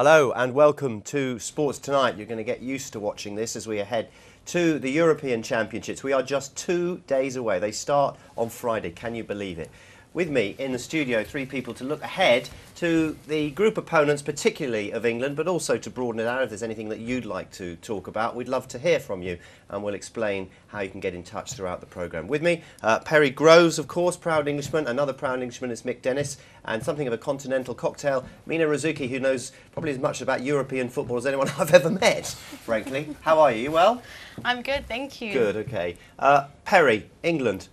Hello and welcome to Sports Tonight. You're going to get used to watching this as we head to the European Championships. We are just 2 days away. They start on Friday. Can you believe it? With me in the studio, three people to look ahead to the group opponents, particularly of England, but also to broaden it out. If there's anything that you'd like to talk about, we'd love to hear from you, and we'll explain how you can get in touch throughout the programme. With me, Perry Groves, of course, proud Englishman. Another proud Englishman is Mick Dennis, and something of a continental cocktail, Mina Rizuki, who knows probably as much about European football as anyone I've ever met, frankly. How are you? You well? I'm good, thank you. Good, OK. Perry, England,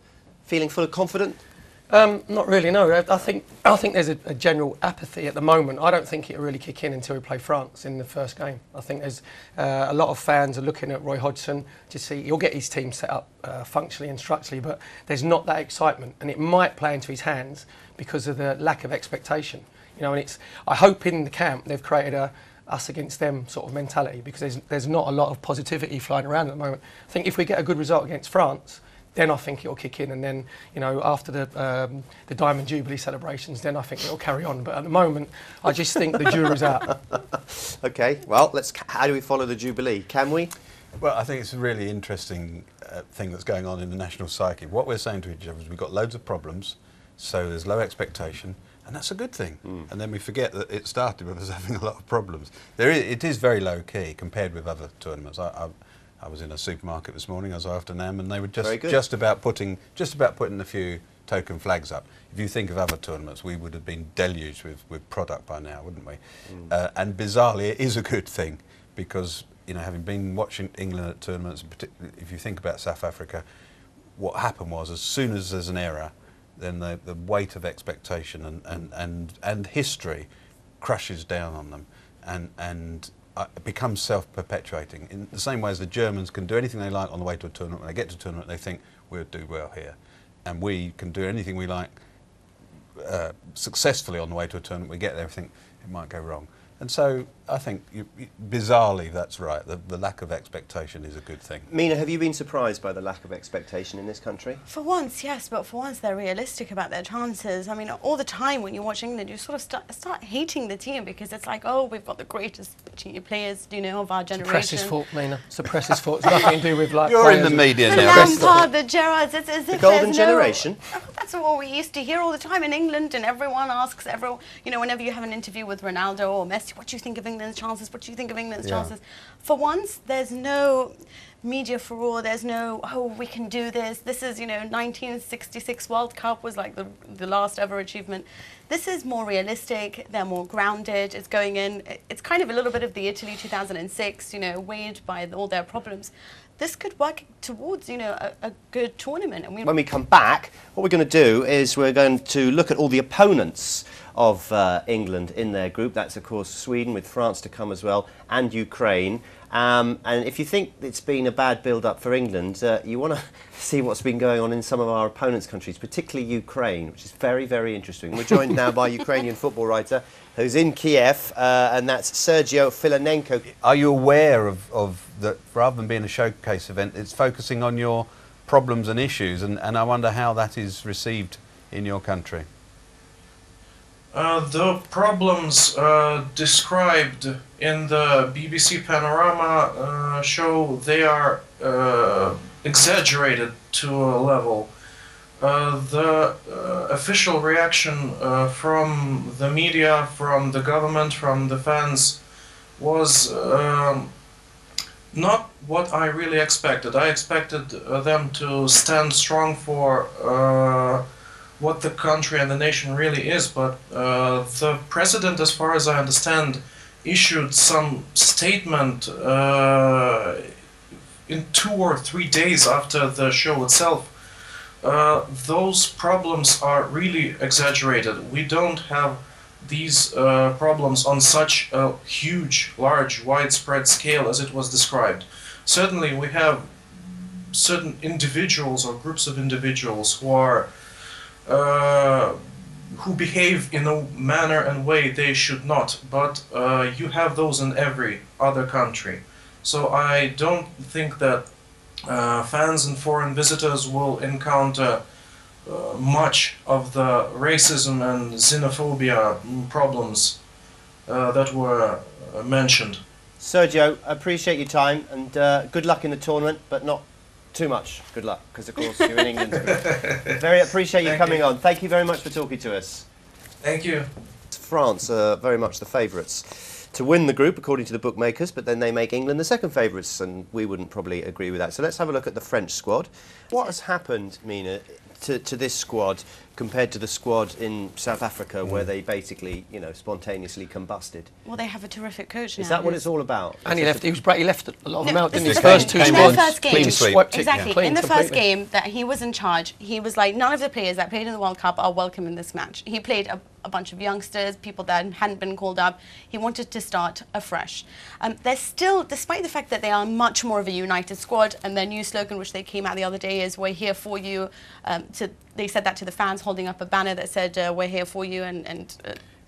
feeling full of confidence? Not really, no. I think there's a general apathy at the moment. I don't think it'll really kick in until we play France in the first game. I think there's a lot of fans are looking at Roy Hodgson to see he'll get his team set up functionally and structurally, but there's not that excitement, and it might play into his hands because of the lack of expectation. You know, and I hope in the camp they've created a us against them sort of mentality, because there's not a lot of positivity flying around at the moment. I think if we get a good result against France, then I think it'll kick in, and then, you know, after the Diamond Jubilee celebrations, then I think it'll carry on. But at the moment, I just think the jury's out. OK, well, how do we follow the Jubilee? Can we? Well, I think it's a really interesting thing that's going on in the national psyche. What we're saying to each other is we've got loads of problems, so there's low expectation, and that's a good thing. And then we forget that it started with us having a lot of problems. It is very low key compared with other tournaments. I was in a supermarket this morning, as I often am, and they were just about putting a few token flags up. If you think of other tournaments, we would have been deluged with product by now, wouldn't we? And bizarrely, it is a good thing, because, you know, having been watching England at tournaments, particularly if you think about South Africa, what happened was, as soon as there's an error, then the weight of expectation and history crushes down on them, and it becomes self-perpetuating. In the same way as the Germans can do anything they like on the way to a tournament, when they get to a tournament they think, we'll do well here. And we can do anything we like successfully on the way to a tournament, we get there and think, it might go wrong. And so I think, bizarrely, that's right. The lack of expectation is a good thing. Mina, have you been surprised by the lack of expectation in this country? For once, yes, but for once they're realistic about their chances. I mean, all the time when you watch England, you sort of start hating the team, because it's like, oh, we've got the greatest players, you know, of our generation. It's the press's fault, Mina. It's the press's fault. It's nothing to do with, like, you're in the media the now. Lampard, the Gerrards, it's as if the golden generation. That's what we used to hear all the time in England, and everyone asks, you know, whenever you have an interview with Ronaldo or Messi, what do you think of England's chances? What do you think of England's chances? For once, there's no media furore. There's no, oh, we can do this. This is, you know, 1966 World Cup was like the last ever achievement. This is more realistic. They're more grounded. It's going in. It's kind of a little bit of the Italy 2006, you know, weighed by all their problems. This could work towards, you know, a good tournament. And when we come back, what we're going to do is we're going to look at all the opponents of England in their group. That's, of course, Sweden, with France to come as well, and Ukraine. And if you think it's been a bad build-up for England, you want to see what's been going on in some of our opponents' countries, particularly Ukraine, which is very, very interesting. We're joined now by a Ukrainian football writer who's in Kiev, and that's Sergio Filanenko. Are you aware of that, rather than being a showcase event, it's focusing on your problems and issues, and I wonder how that is received in your country? The problems described in the BBC Panorama show, they are exaggerated to a level. The official reaction from the media, from the government, from the fans was not what I really expected. I expected them to stand strong for what the country and the nation really is, but the president, as far as I understand, issued some statement in 2 or 3 days after the show itself. Those problems are really exaggerated. We don't have these problems on such a huge, large, widespread scale as it was described. Certainly we have certain individuals or groups of individuals who are who behave in a manner and way they should not, but you have those in every other country. So I don't think that fans and foreign visitors will encounter much of the racism and xenophobia problems that were mentioned. Sergio, I appreciate your time and good luck in the tournament, but not too much good luck, because of course you're in England. Very appreciate you coming on. Thank you very much for talking to us. Thank you. France are very much the favourites to win the group, according to the bookmakers, but then they make England the second favourites, and we wouldn't probably agree with that. So let's have a look at the French squad. What has happened, Mina, to this squad compared to the squad in South Africa, where they basically, you know, spontaneously combusted? Well, they have a terrific coach now. Is that what it's all about? And he left a lot of them out, didn't he? this His is first two in their squads, first game. clean sweep. Exactly. Clean In the first completely. game that he was in charge, he was like, none of the players that played in the World Cup are welcome in this match. He played a bunch of youngsters, people that hadn't been called up. He wanted to start afresh. They're still, despite the fact that they are much more of a united squad, and their new slogan, which they came out the other day, is "We're here for you." They said that to the fans, holding up a banner that said "We're here for you," and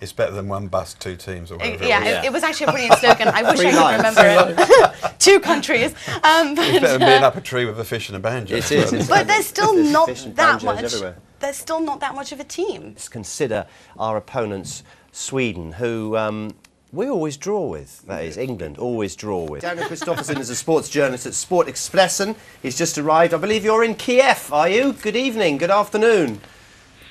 It's better than one bus, two teams, or whatever. yeah, it was actually a brilliant slogan. I wish I could remember it. 2 countries. It's better than being up a tree with a fish and a banjo. It is. But there's still not fish and that banjos much. everywhere. There's still not that much of a team. Let's consider our opponents, Sweden, who we always draw with. That is, England always draw with. Darren Christopherson is a sports journalist at Sport Expressen. He's just arrived. I believe you're in Kiev, are you? Good evening, good afternoon.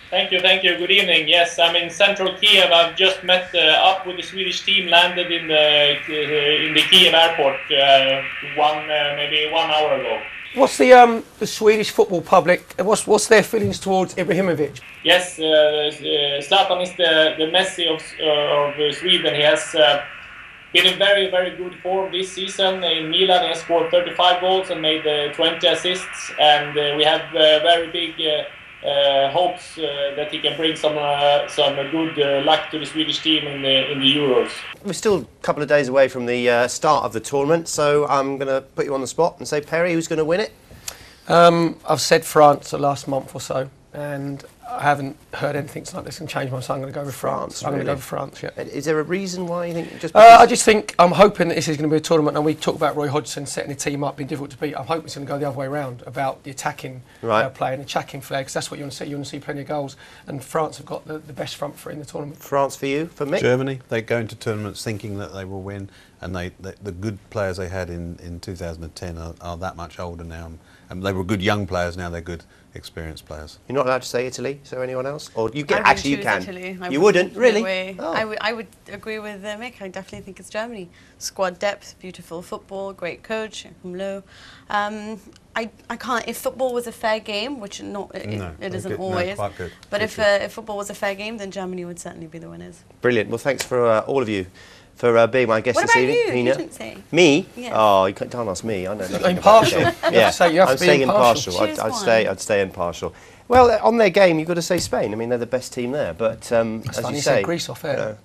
Thank you. Good evening. Yes, I'm in central Kiev. I've just met up with the Swedish team, landed in the Kiev airport maybe 1 hour ago. What's the Swedish football public? What's their feelings towards Ibrahimovic? Yes, Zlatan is the Messi of Sweden. He has been in very, very good form this season. In Milan, he has scored 35 goals and made 20 assists, and we have very big hopes that he can bring some good luck to the Swedish team in the Euros. We're still a couple of days away from the start of the tournament, so I'm going to put you on the spot and say, Perry, who's going to win it? I've said France the last month or so, and I haven't heard anything tonight that's going to change my mind, so I'm going to go with France. I'm going to go with France, yeah. Is there a reason why you think? Just I just think, I'm hoping that this is going to be a tournament, and we talk about Roy Hodgson setting the team up, being difficult to beat. I'm hoping it's going to go the other way around, about the attacking play and attacking flair, because that's what you want to see. You want to see plenty of goals, and France have got the best front three in the tournament. France for you, for me? Germany, they go into tournaments thinking that they will win, and the good players they had in 2010 are that much older now. And they were good young players, now they're good experienced players. You're not allowed to say Italy, so anyone else? Or you can, I actually you choose can. Italy. You wouldn't? Really? Oh. I would agree with Mick. I definitely think it's Germany. Squad depth, beautiful football, great coach, Humlo. I can't. If football was a fair game, which it isn't always, quite good. But if football was a fair game, then Germany would certainly be the winners. Brilliant. Well, thanks for all of you for being my guest What this about evening. you? Nina. You didn't say. Me? Yes. Oh, you can't ask me. I know nothing Impartial. about the game. You have to say- you have I'm to be staying impartial. impartial. Choose I'd stay impartial. Well, on their game, you've got to say Spain. I mean, they're the best team there. But as you say, Greece off air.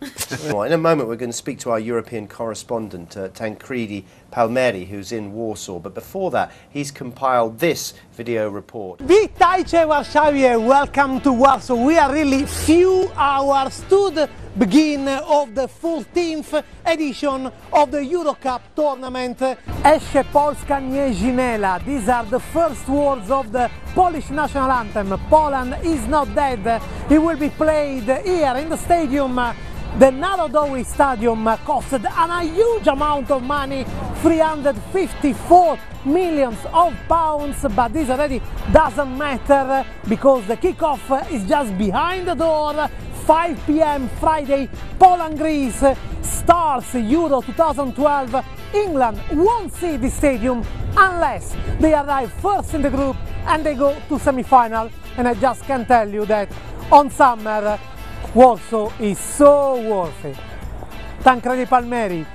Well, in a moment, we're going to speak to our European correspondent, Tancredi Palmieri, who's in Warsaw. But before that, he's compiled this video report. Witajcie Warszawie, welcome to Warsaw. We are really few hours to the beginning of the 14th edition of the Euro Cup tournament. Esce Polska nie zginęła. These are the first words of the Polish national anthem. Poland is not dead. It will be played here in the stadium. The Narodowy Stadium costed a huge amount of money, 354 millions of pounds, but this already doesn't matter because the kickoff is just behind the door. 5 p.m. Friday, Poland-Greece starts Euro 2012. England won't see the stadium unless they arrive first in the group and they go to semi-final. And I just can tell you that on summer, Warsaw is so worth it. Tancredi Palmieri,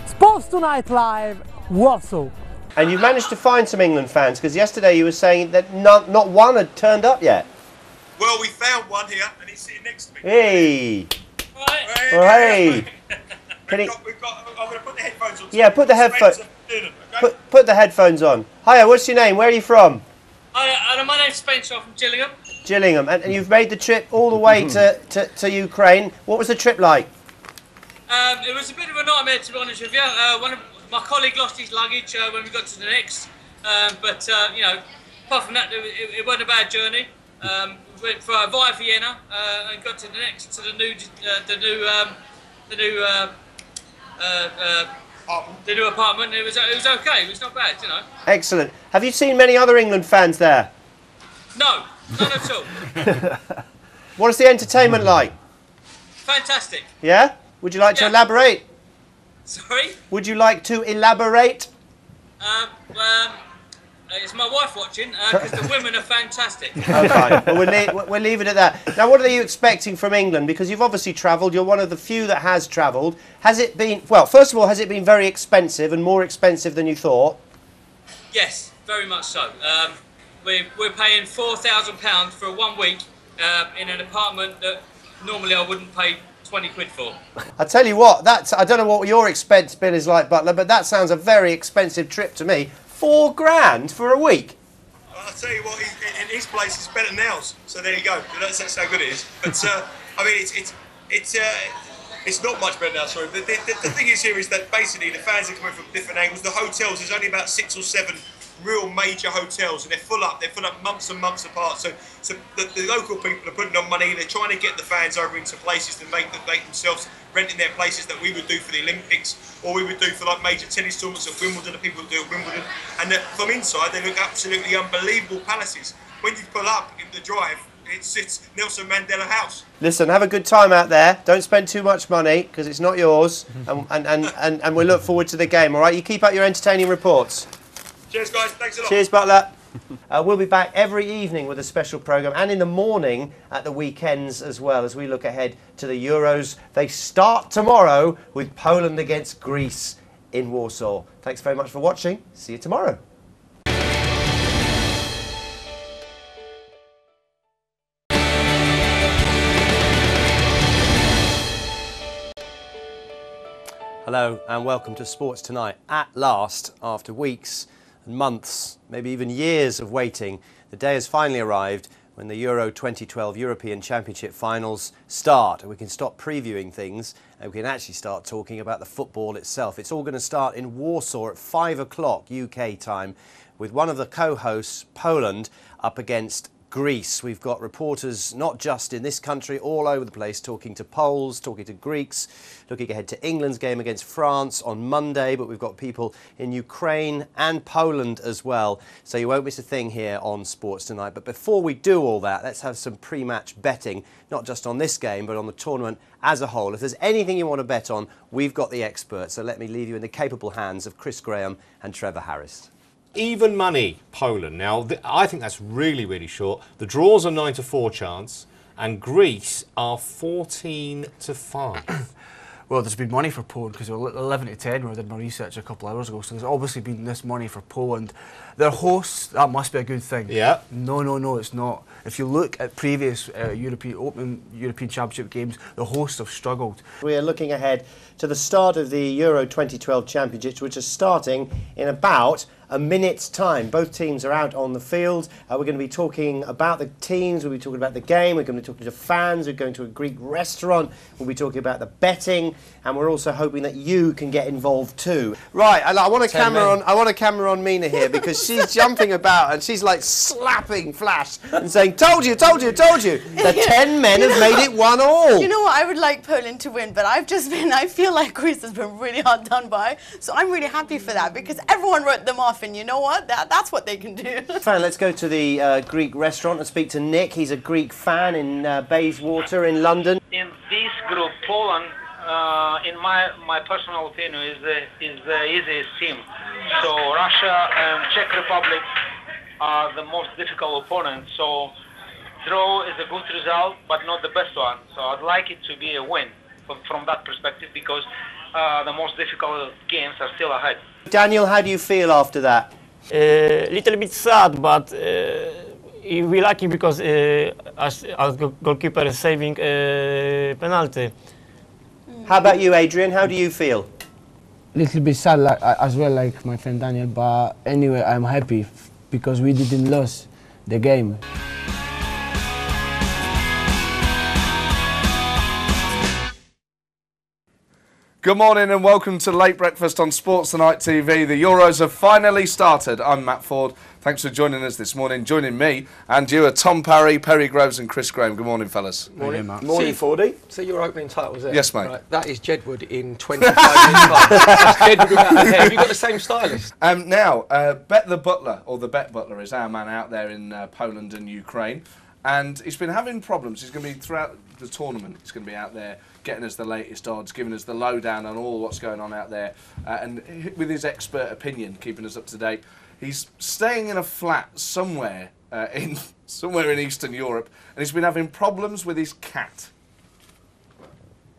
Sports Tonight Live, Warsaw. And you've managed to find some England fans, because yesterday you were saying that not one had turned up yet. Well, we found one here, and he's sitting next to me. Hey! Right. Oh, hey! I'm going to put the headphones on. Yeah, put the headphones. Put the headphones on. Hiya, what's your name? Where are you from? Hi, my name's Spencer. I'm from Gillingham. Gillingham, and you've made the trip all the way to Ukraine. What was the trip like? It was a bit of a nightmare, to be honest with you. One of my colleague lost his luggage when we got to the next, but you know, apart from that, it wasn't a bad journey. We went via Vienna and got to the next to the new the new apartment. It was okay. It was not bad, you know. Excellent. Have you seen many other England fans there? No, none at all. What is the entertainment like? Fantastic. Yeah? Would you like to elaborate? Sorry? Would you like to elaborate? It's my wife watching, because the women are fantastic. Oh, fine. Well, we'll leave it at that. Now, what are you expecting from England? Because you've obviously travelled. You're one of the few that has travelled. Has it been, well, first of all, has it been very expensive and more expensive than you thought? Yes, very much so. We're paying £4,000 for 1 week in an apartment that normally I wouldn't pay 20 quid for. I tell you what, I don't know what your expense bill is like, Butler, but that sounds a very expensive trip to me. £4 grand for a week. I'll tell you what, in his place it's better than ours. So there you go. That's how good it is. But I mean, it's not much better now. Sorry. The thing is here is that basically the fans are coming from different angles. The hotels, there's only about 6 or 7 real major hotels, and they're full up. They're full up months and months apart. So the local people are putting on money. They're trying to get the fans over into places to make themselves renting their places that we would do for the Olympics, or we would do for like major tennis tournaments at Wimbledon. The people who do at Wimbledon, and from inside they look absolutely unbelievable palaces. When you pull up in the drive, it's Nelson Mandela House. Listen, have a good time out there. Don't spend too much money because it's not yours, and we look forward to the game. All right, you keep up your entertaining reports. Cheers, guys. Thanks a lot. Cheers, Butler. We'll be back every evening with a special programme, and in the morning at the weekends as well, as we look ahead to the Euros. They start tomorrow with Poland against Greece in Warsaw. Thanks very much for watching. See you tomorrow. Hello and welcome to Sports Tonight. At last, after weeks and months, maybe even years of waiting, the day has finally arrived when the Euro 2012 European Championship finals start. And we can stop previewing things and we can actually start talking about the football itself. It's all going to start in Warsaw at 5 o'clock UK time with one of the co-hosts, Poland, up against Greece. We've got reporters not just in this country, all over the place, talking to Poles, talking to Greeks, looking ahead to England's game against France on Monday, but we've got people in Ukraine and Poland as well. So you won't miss a thing here on Sports Tonight. But before we do all that, let's have some pre-match betting, not just on this game, but on the tournament as a whole. If there's anything you want to bet on, we've got the experts. So let me leave you in the capable hands of Chris Graham and Trevor Harris. Even money, Poland. Now, I think that's really, really short. The draws are 9-4 chance, and Greece are 14-5. Well, there's been money for Poland because they were 11-10 when I did my research a couple of hours ago. So there's obviously been this money for Poland. Their hosts, that must be a good thing. Yeah. No, it's not. If you look at previous European Championship games, the hosts have struggled. We are looking ahead to the start of the Euro 2012 Championships, which is starting in about a minute's time. Both teams are out on the field. We're going to be talking about the teams, we'll be talking about the game, we're going to be talking to fans, we're going to a Greek restaurant, we'll be talking about the betting, and we're also hoping that you can get involved too. Right, I want a camera on Mina here because she's jumping about and she's like slapping Flash and saying, told you. The 10 men have made it 1-1. You know what, I would like Poland to win, but I feel like Greece has been really hard done by, so I'm really happy for that because everyone wrote them off. And you know what? That's what they can do. Fine, let's go to the Greek restaurant and speak to Nick. He's a Greek fan in Bayswater in London. In this group, Poland, in my personal opinion, is the easiest team. So Russia and Czech Republic are the most difficult opponents. So draw is a good result, but not the best one. So I'd like it to be a win from that perspective because the most difficult games are still ahead. Daniel, how do you feel after that? Little bit sad, but we're lucky because our goalkeeper is saving penalty. How about you, Adrian? How do you feel? Little bit sad, as well, like my friend Daniel. But anyway, I'm happy because we didn't lose the game. Good morning and welcome to Late Breakfast on Sports Tonight TV. The Euros have finally started. I'm Matt Forde. Thanks for joining us this morning. Joining me and you are Tom Parry, Perry Groves and Chris Graham. Good morning, fellas. Morning, Matt. Morning, Forde. So your opening title was there? Yes, mate. Right, that is Jedward in 25 years' time. That's Jedward without a hair. Have you got the same stylist? Now, Bet the Butler, or the Bet Butler, is our man out there in Poland and Ukraine. And he's been having problems. He's going to be throughout the tournament. He's going to be out there getting us the latest odds, giving us the lowdown on all what's going on out there, and with his expert opinion, keeping us up to date. He's staying in a flat somewhere in Eastern Europe, and he's been having problems with his cat.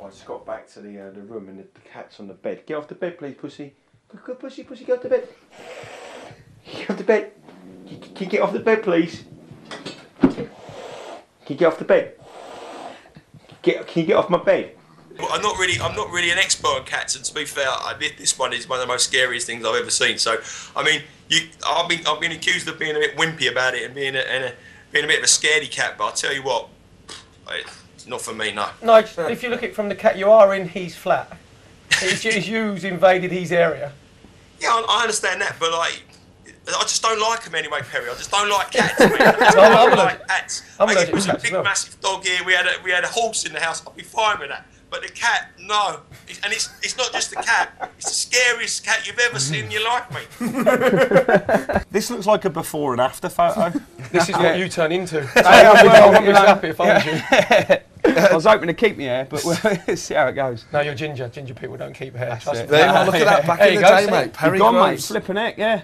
I just got back to the room and the cat's on the bed. Get off the bed, please, pussy. Good, pussy, get off the bed. Get off the bed. Can you get off the bed, please? Can you get off the bed? Can you get off my bed? I'm not really an expert on cats, and to be fair, this one is one of the most scariest things I've ever seen. So, I mean, I've been accused of being a bit wimpy about it and being a bit of a scaredy cat. But I tell you what, it's not for me, no. Nigel, if you look at it from the cat, you are in his flat. It's you who's invaded his area. Yeah, I understand that, but like, I just don't like them anyway, Perry. I just don't like cats, mate. I just don't like cats. Like, it was a big, massive dog here. We had a horse in the house. I'd be fine with that. But the cat, no. And it's not just the cat. It's the scariest cat you've ever seen in your life, mate. This looks like a before and after photo. This is what you turn into. I'm happy if I was you. I was hoping to keep my hair, but we'll see how it goes. No, you're ginger. Ginger people don't keep hair. Trust me. Look at that back in the day, mate. Perry Gone, mate. Groves. Flipping heck, yeah.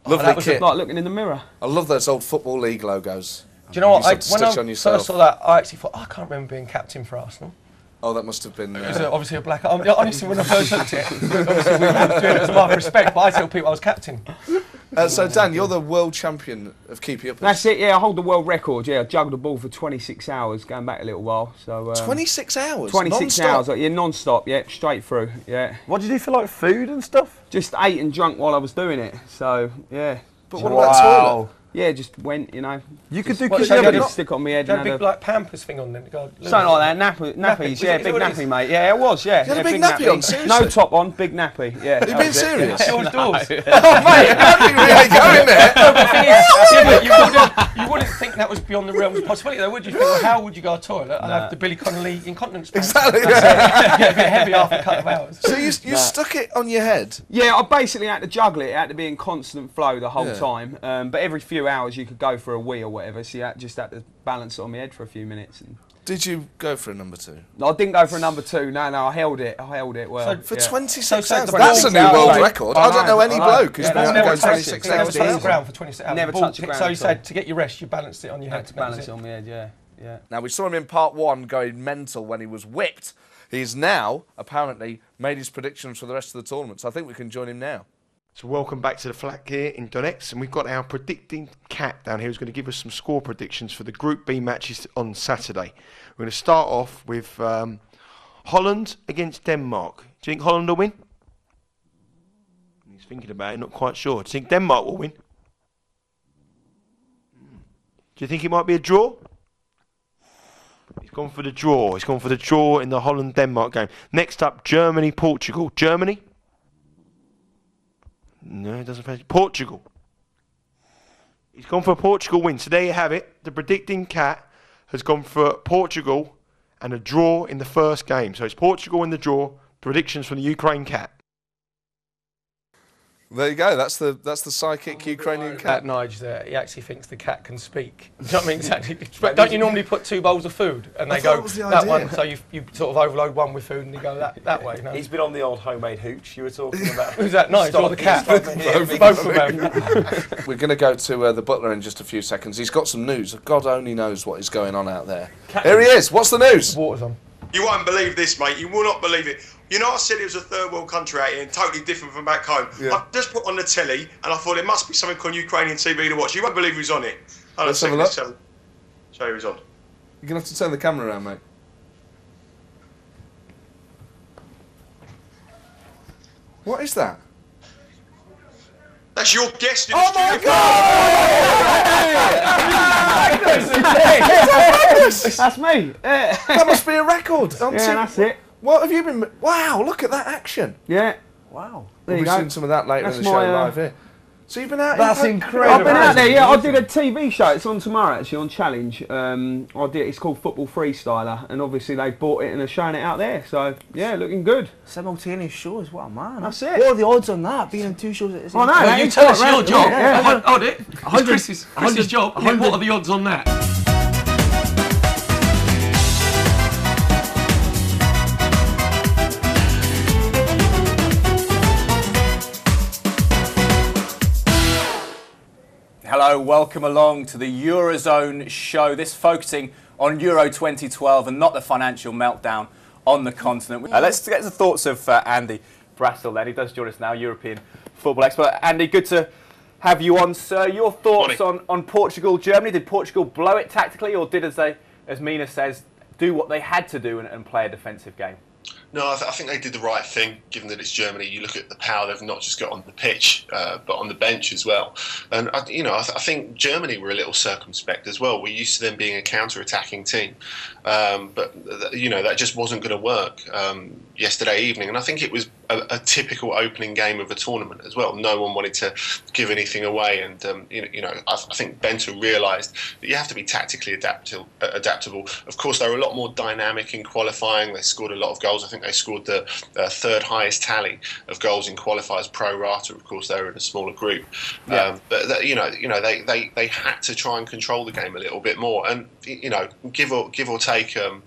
Lovely kit. Like looking in the mirror. I love those old Football League logos. Do you know what? When I first saw that, I actually thought, I can't remember being captain for Arsenal. Oh, that must have been... It was obviously a black... honestly, when I first looked at it, obviously we were doing it as a mark of respect, but I tell people I was captain. So, Dan, you're the world champion of keeping up. That's it, yeah. I hold the world record, yeah. I juggled the ball for 26 hours, going back a little while. So 26 hours? 26 non-stop? hours, yeah, non-stop, yeah, straight through, yeah. What did you do for, like, food and stuff? Just ate and drunk while I was doing it, so, yeah. But what about toilet? Yeah, just went, you know. You could do... stick on my head. You had a big, like, Pampers thing on then? Something like that, nappies, yeah, big nappy, mate. Yeah, it was, yeah. You had a big nappy on, seriously? No top on, big nappy, yeah. Are you being serious? George Dawes. Oh, mate, how do you really go in there? No, the thing is, you wouldn't think that was beyond the realms of possibility, though, would you? Think, well, how would you go to the toilet and have the Billy Connolly incontinence pants? Exactly, yeah. Get a bit heavy after a couple of hours. So you stuck it on your head? Yeah, I basically had to juggle it. It had to be in constant flow the whole time. But every few hours you could go for a wee or whatever, so you just had to balance it on my head for a few minutes. And did you go for a number 2? No, I didn't go for a number 2. No, I held it. Well, so for 26 hours, that's a new world record. I don't know any bloke who's been able to go 26 hours. Never touched the ground for 26 hours. Never touched the ground. So you said to get your rest, you balanced it on your head. To balance it on my head, yeah. Now we saw him in part 1 going mental when he was whipped. He's now apparently made his predictions for the rest of the tournament. So I think we can join him now. So welcome back to the flat here in Donetsk, and we've got our predicting cat down here who's going to give us some score predictions for the Group B matches on Saturday. We're going to start off with Holland against Denmark. Do you think Holland will win? He's thinking about it, not quite sure. Do you think Denmark will win? Do you think it might be a draw? He's gone for the draw. He's gone for the draw in the Holland-Denmark game. Next up, Germany-Portugal. Germany? No, it doesn't fancy Portugal. He's gone for a Portugal win. So there you have it. The predicting cat has gone for Portugal and a draw in the first game. So it's Portugal in the draw. Predictions from the Ukraine cat. There you go. That's the psychic Ukrainian cat. Nigel there. He actually thinks the cat can speak. Do you know what I mean? Exactly. But don't you normally put 2 bowls of food and they go that one? So you sort of overload one with food and you go that way. No? He's been on the old homemade hooch you were talking about. Who's that? Nigel or the cat? Both of them. We're going to go to the butler in just a few seconds. He's got some news. God only knows what is going on out there. Here he is. What's the news? Water's on. You won't believe this, mate. You will not believe it. You know, I said it was a third world country out here and totally different from back home. Yeah. I just put on the telly and I thought there must be something on Ukrainian TV to watch. You won't believe who's on it. Let's have a look. Show you who's on. You're going to have to turn the camera around, mate. What is that? That's your guest. Oh my God! That's me. That must be a record. That's it. What have you been... Wow, look at that action. Yeah. Wow. There We'll you be go. seeing some of that later That's in the show live here. So you've been out... That's incredible. I've been out there, yeah. I did a TV show. It's on tomorrow, actually, on Challenge. It's called Football Freestyler, and obviously they bought it and are showing it out there. So, yeah, looking good. Simultaneous shows, what a man. That's it. What are the odds on that, being in 2 shows at the same I know. time? Well, You tell us your job. Yeah. Hold it. It's Chris's job. What are the odds on that? Hello, welcome along to the Eurozone show. This focusing on Euro 2012 and not the financial meltdown on the continent. Let's get the thoughts of Andy Brassel then. He does join us now, European football expert. Andy, good to have you on, sir. Your thoughts on Portugal, Germany. Did Portugal blow it tactically, or did, as Mina says, do what they had to do and play a defensive game? No, I think they did the right thing, given that it's Germany. You look at the power they've not just got on the pitch, but on the bench as well. And, I think Germany were a little circumspect as well. We're used to them being a counter-attacking team. But that just wasn't going to work yesterday evening. And I think it was a typical opening game of a tournament as well. No one wanted to give anything away. And, I think Bento realised that you have to be tactically adaptable. Of course, they were a lot more dynamic in qualifying. They scored a lot of goals. I think they scored the third highest tally of goals in qualifiers pro rata. Of course, they were in a smaller group. Yeah. But they had to try and control the game a little bit more. And, give or take a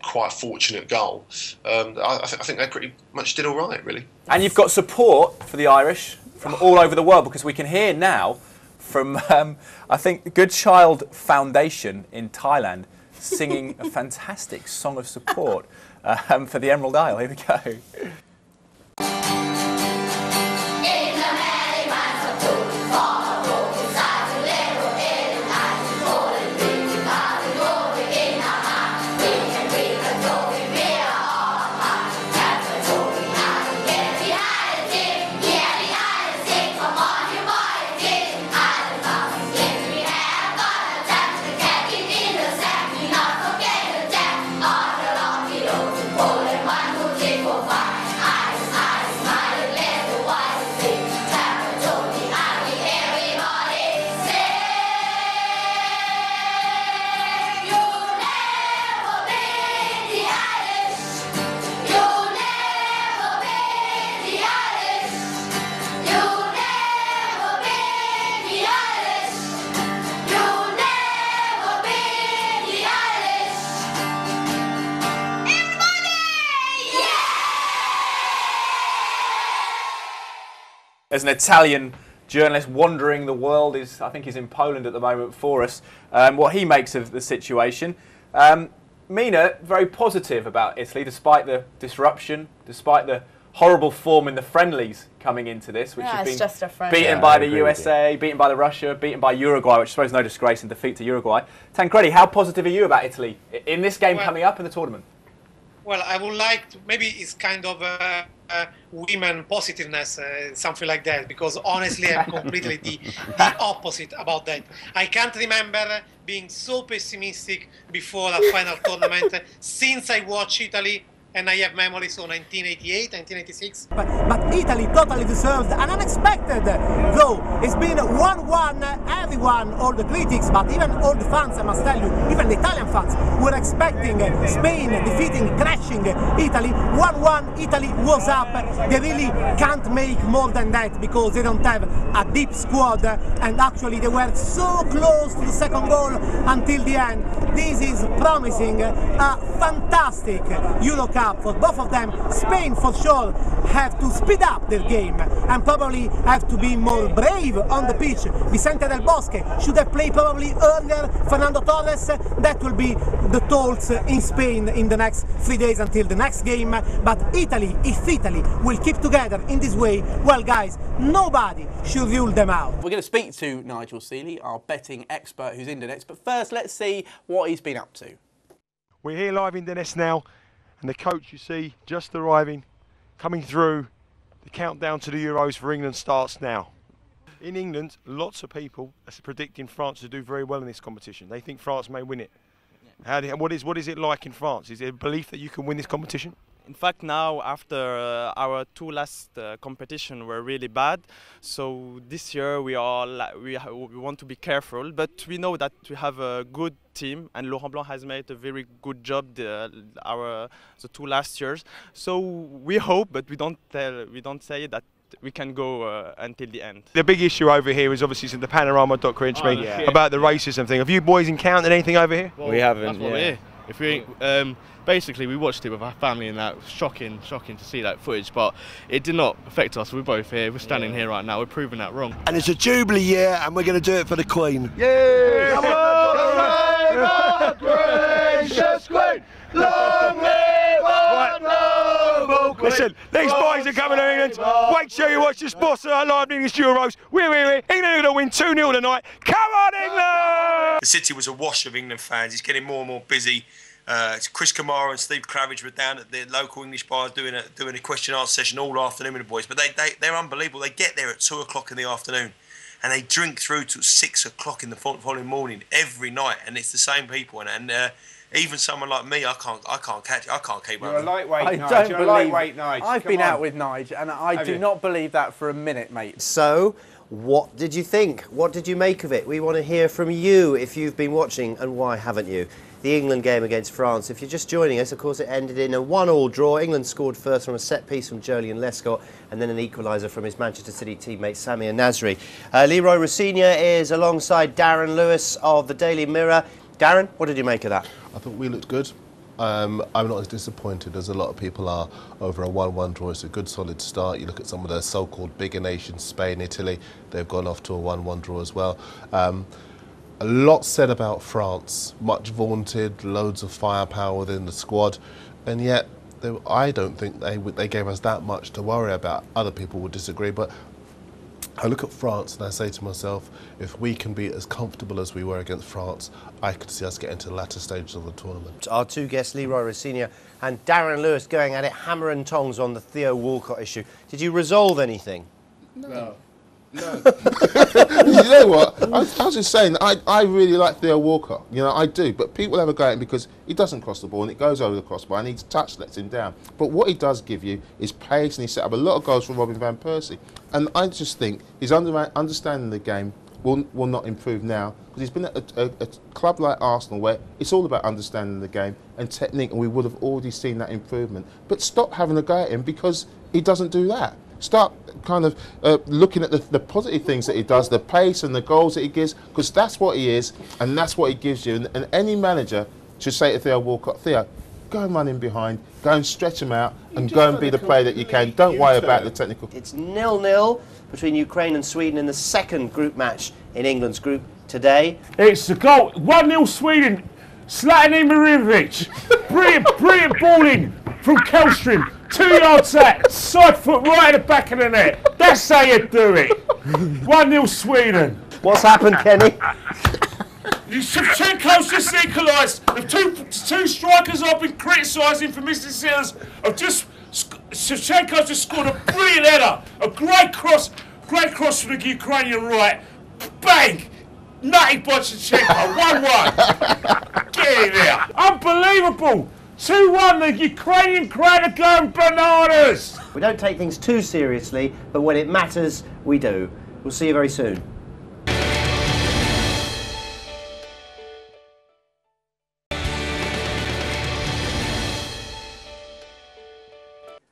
quite fortunate goal. I think they pretty much did all right, really. And you've got support for the Irish from all over the world, because we can hear now from, I think, the Good Child Foundation in Thailand singing a fantastic song of support for the Emerald Isle. Here we go. As an Italian journalist wandering the world, I think he's in Poland at the moment for us, what he makes of the situation. Mina, very positive about Italy, despite the disruption, despite the horrible form in the friendlies coming into this, which has been beaten by the USA, beaten by the Russia, beaten by Uruguay, which I suppose no disgrace in defeat to Uruguay. Tancredi, how positive are you about Italy in this game coming up in the tournament? Well, I would like to, maybe it's kind of women positiveness, something like that, because honestly I'm completely the opposite about that. I can't remember being so pessimistic before a final tournament since I watched Italy, and I have memories of 1988, 1986. But Italy totally deserved an unexpected goal. It's been 1-1. Everyone, all the critics, but even all the fans, I must tell you, even the Italian fans, were expecting Spain defeating, crashing Italy. 1-1, Italy was up. They really can't make more than that because they don't have a deep squad, and actually they were so close to the second goal until the end. This is promising a fantastic Euro Cup for both of them. Spain for sure have to speed up their game and probably have to be more brave on the pitch. Vicente Del Bosque should have played probably earlier. Fernando Torres, that will be the talks in Spain in the next 3 days until the next game. But Italy, if Italy will keep together in this way, well guys, nobody should rule them out. We're going to speak to Nigel Seeley, our betting expert who's in Donetsk, but first let's see what he's been up to. We're here live in Donetsk now, and the coach you see just arriving, coming through. The countdown to the Euros for England starts now. In England, lots of people are predicting France to do very well in this competition. They think France may win it. What is it like in France? Is there a belief that you can win this competition? In fact, now after our two last competition were really bad, so this year we want to be careful. But we know that we have a good team, and Laurent Blanc has made a very good job the two last years. So we hope, but we don't say that we can go until the end. The big issue over here is obviously the panorama Dr. Inchme about the racism thing. Have you boys encountered anything over here? Well, we haven't. That's what we're here. If we basically we watched it with our family, and that was shocking to see that footage. But it did not affect us. We're both here. We're standing here right now. We're proving that wrong. And it's a Jubilee year, and we're going to do it for the Queen. Yay! Come on, gracious Queen! Long live our noble Queen! Listen, these boys are coming to England. Wait till you watch the Sports Tonight live English Euros. England are going to win 2-0 tonight. Come on, England! The city was awash of England fans. It's getting more and more busy. Chris Kamara and Steve Cravage were down at the local English bar doing a question and answer session all afternoon with the boys. But they're unbelievable. They get there at 2 o'clock in the afternoon, and they drink through till 6 o'clock in the following morning every night. And it's the same people. And even someone like me, I can't catch it. I can't keep up. You're a lightweight, Nigel. You're a lightweight, Nigel. I've been out with Nigel, and I do not believe that for a minute, mate. So, what did you think? What did you make of it? We want to hear from you if you've been watching, and why haven't you? The England game against France. If you're just joining us, of course, it ended in a 1-1 draw. England scored first from a set-piece from Joleon Lescott, and then an equaliser from his Manchester City teammate Samir Nasri. Leroy Rosenior is alongside Darren Lewis of the Daily Mirror. Darren, what did you make of that? I thought we looked good. I'm not as disappointed as a lot of people are over a 1-1 draw. It's a good solid start. You look at some of the so-called bigger nations, Spain, Italy, they've gone off to a 1-1 draw as well. A lot said about France, much vaunted, loads of firepower within the squad, and yet I don't think they gave us that much to worry about. Other people would disagree, but I look at France and I say to myself, if we can be as comfortable as we were against France, I could see us getting to the latter stages of the tournament. Our two guests, Leroy Rosenior and Darren Lewis, going at it hammer and tongs on the Theo Walcott issue. Did you resolve anything? No. No. You know what? I was just saying, I really like Theo Walcott. You know, I do. But people have a go at him because he doesn't cross the ball and it goes over the crossbar and his touch lets him down. But what he does give you is pace, and he set up a lot of goals for Robin van Persie. And I just think his understanding the game will not improve now, because he's been at a club like Arsenal where it's all about understanding the game and technique, and we would have already seen that improvement. But stop having a go at him because he doesn't do that. Start kind of looking at the positive things that he does, the pace and the goals that he gives, because that's what he is and that's what he gives you. And any manager should say to Theo Walcott, Theo, go and run in behind, go and stretch him out and go and be the player that you can. Don't worry about the technical. It's 0-0 between Ukraine and Sweden in the second group match in England's group today. It's a goal, 1-0 Sweden, Zlatan Ibrahimovic, brilliant ball in from Kellstrom. 2 yards out, side foot right at the back of the net. That's how you do it. 1-0 Sweden. What's happened, Kenny? Shevchenko's just equalised. The two strikers I've been criticising for missing sitters have just. Shevchenko's just scored a brilliant header. A great cross from the Ukrainian right. Bang! Nutty by Shevchenko. 1-1. Get in there. Unbelievable. 2-1, the Ukrainian crowd are going bananas! We don't take things too seriously, but when it matters, we do. We'll see you very soon.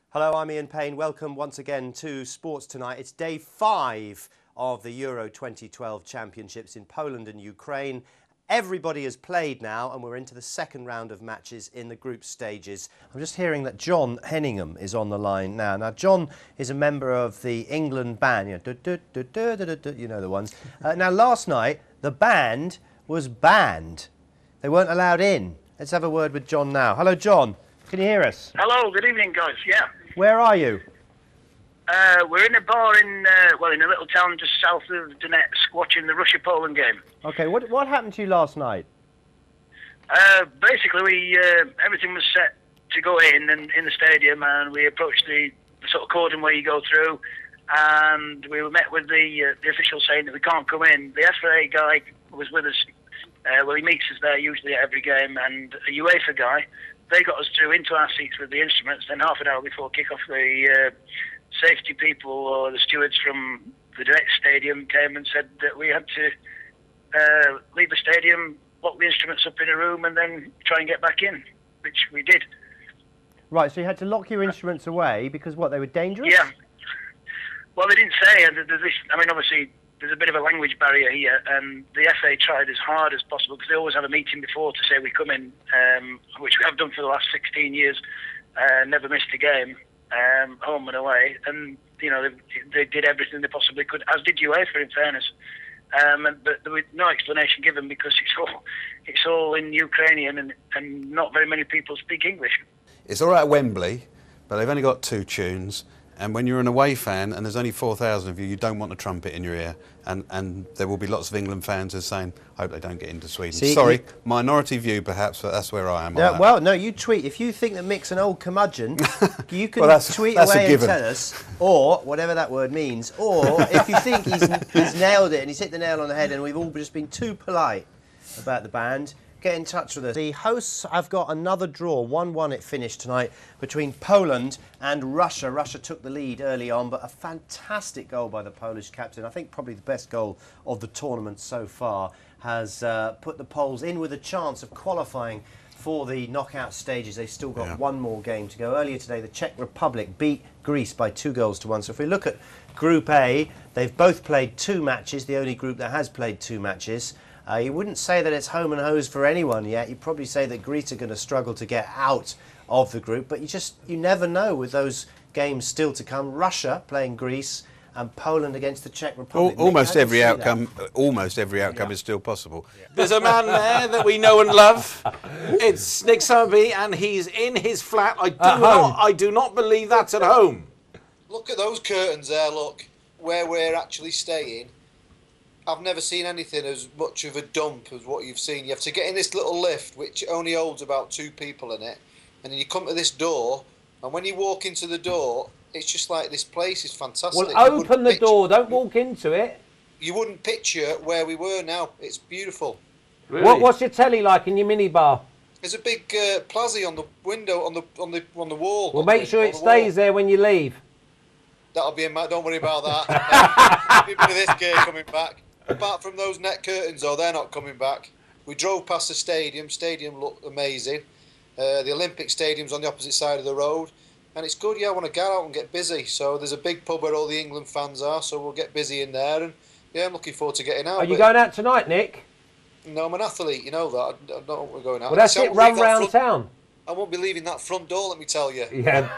Hello, I'm Ian Payne. Welcome once again to Sports Tonight. It's day 5 of the Euro 2012 Championships in Poland and Ukraine. Everybody has played now, and we're into the second round of matches in the group stages. I'm just hearing that John Henningham is on the line now. Now, John is a member of the England band, you know the ones. Now, last night, the band was banned. They weren't allowed in. Let's have a word with John now. Hello, John. Can you hear us? Hello, good evening, guys. Yeah. Where are you? We're in a bar in a little town just south of Donetsk, watching the Russia-Poland game. Okay, what happened to you last night? Basically, everything was set to go in the stadium, and we approached the sort of cordon where you go through, and we were met with the official saying that we can't come in. The FA guy who was with us Well, he meets us there usually at every game, and a UEFA guy, they got us through into our seats with the instruments. Then half an hour before kick-off, the safety people or the stewards from the direct stadium came and said that we had to leave the stadium, lock the instruments up in a room, and then try and get back in, which we did. Right, so you had to lock your instruments away because what, they were dangerous? Yeah. Well, they didn't say. There's this, I mean, obviously, there's a bit of a language barrier here, and the FA tried as hard as possible because they always have a meeting before to say we come in, which we have done for the last 16 years, never missed a game, home and away, and you know they did everything they possibly could, as did UEFA, in fairness. But there was no explanation given because it's all in Ukrainian, and not very many people speak English. It's all right at Wembley, but they've only got 2 tunes. And when you're an away fan and there's only 4,000 of you, you don't want a trumpet in your ear. And there will be lots of England fans who are saying, I hope they don't get into Sweden. See, sorry, minority view perhaps, but that's where I am. No, on well, no, you tweet. If you think that Mick's an old curmudgeon, you can Well, tweet that's away a and given. tell us, or whatever that word means, or if you think he's nailed it and he's hit the nail on the head and we've all just been too polite about the band, get in touch with us. The hosts have got another draw. 1-1 it finished tonight between Poland and Russia. Russia took the lead early on, but a fantastic goal by the Polish captain. I think probably the best goal of the tournament so far has put the Poles in with a chance of qualifying for the knockout stages. They've still got one more game to go. Earlier today, the Czech Republic beat Greece by 2-1. So if we look at Group A, they've both played 2 matches, the only group that has played 2 matches. You wouldn't say that it's home and hose for anyone yet. You'd probably say that Greece are going to struggle to get out of the group, but you never know with those games still to come. Russia playing Greece and Poland against the Czech Republic. Almost every outcome is still possible. There's a man there that we know and love. It's Nick Summerbee, and he's in his flat. I do not believe that's at home. Look at those curtains there, look, where we're actually staying. I've never seen anything as much of a dump as what you've seen. You have to get in this little lift, which only holds about 2 people in it, and then you come to this door, and when you walk into the door, it's just like this place is fantastic. Well, open the door, don't walk into it. You wouldn't picture where we were now. It's beautiful. Really? What's your telly like in your minibar? There's a big plazzy on the window, on the wall. Well, make sure it stays there when you leave. That'll be in my, don't worry about that. Maybe this gear coming back. Apart from those net curtains, though, they're not coming back. We drove past the stadium. Stadium looked amazing. The Olympic Stadium's on the opposite side of the road. And it's good, yeah, I want to get out and get busy. So there's a big pub where all the England fans are, so we'll get busy in there. And, yeah, I'm looking forward to getting out. Are you going out tonight, Nick? No, I'm an athlete, you know that. I don't know we're going out. Well, that's it, run round town. I won't be leaving that front door, let me tell you. Yeah.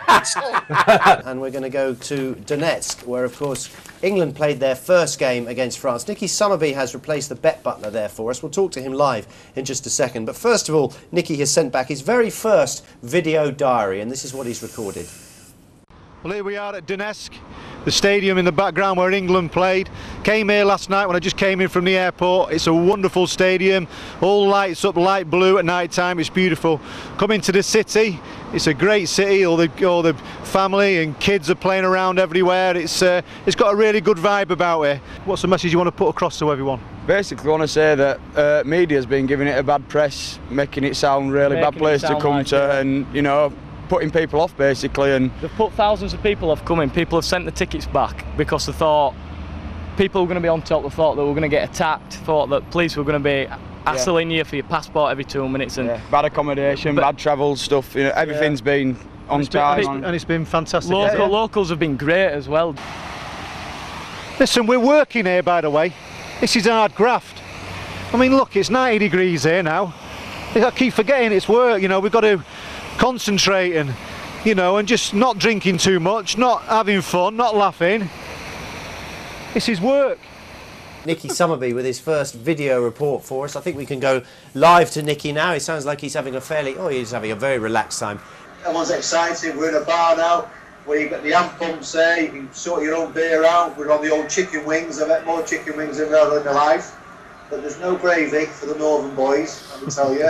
And we're going to go to Donetsk, where, of course, England played their first game against France. Nicky Summerbee has replaced the bet butler there for us. We'll talk to him live in just a second. But first of all, Nicky has sent back his very first video diary, and this is what he's recorded. Well, here we are at Donetsk, the stadium in the background where England played. Came here last night when I just came in from the airport. It's a wonderful stadium, all lights up light blue at night time. It's beautiful. Come into the city. It's a great city. All the family and kids are playing around everywhere. It's got a really good vibe about it. What's the message you want to put across to everyone? Basically, I want to say that media's been giving it a bad press, making it sound really bad place to come to, and you know, putting people off basically. And they've put thousands of people off coming. People have sent the tickets back because they thought people were going to be on top. They thought they were going to get attacked. Thought that police were going to be hassling you for your passport every 2 minutes. And bad accommodation, bad travel stuff. You know, everything's been on time. And it's been fantastic. Locals have been great as well. Listen, we're working here, by the way. This is hard graft. I mean, look, it's 90 degrees here now. I keep forgetting it's work. You know, we've got to concentrate and, you know, and just not drinking too much, not having fun, not laughing. This is work. Nicky Summerbee with his first video report for us. I think we can go live to Nicky now. He sounds like he's having he's having a very relaxed time. Everyone's excited. We're in a bar now where you've got the hand pumps there. You can sort your own beer out. We're on the old chicken wings. I've had more chicken wings than I've ever in my life. But there's no gravy for the northern boys, I can tell you.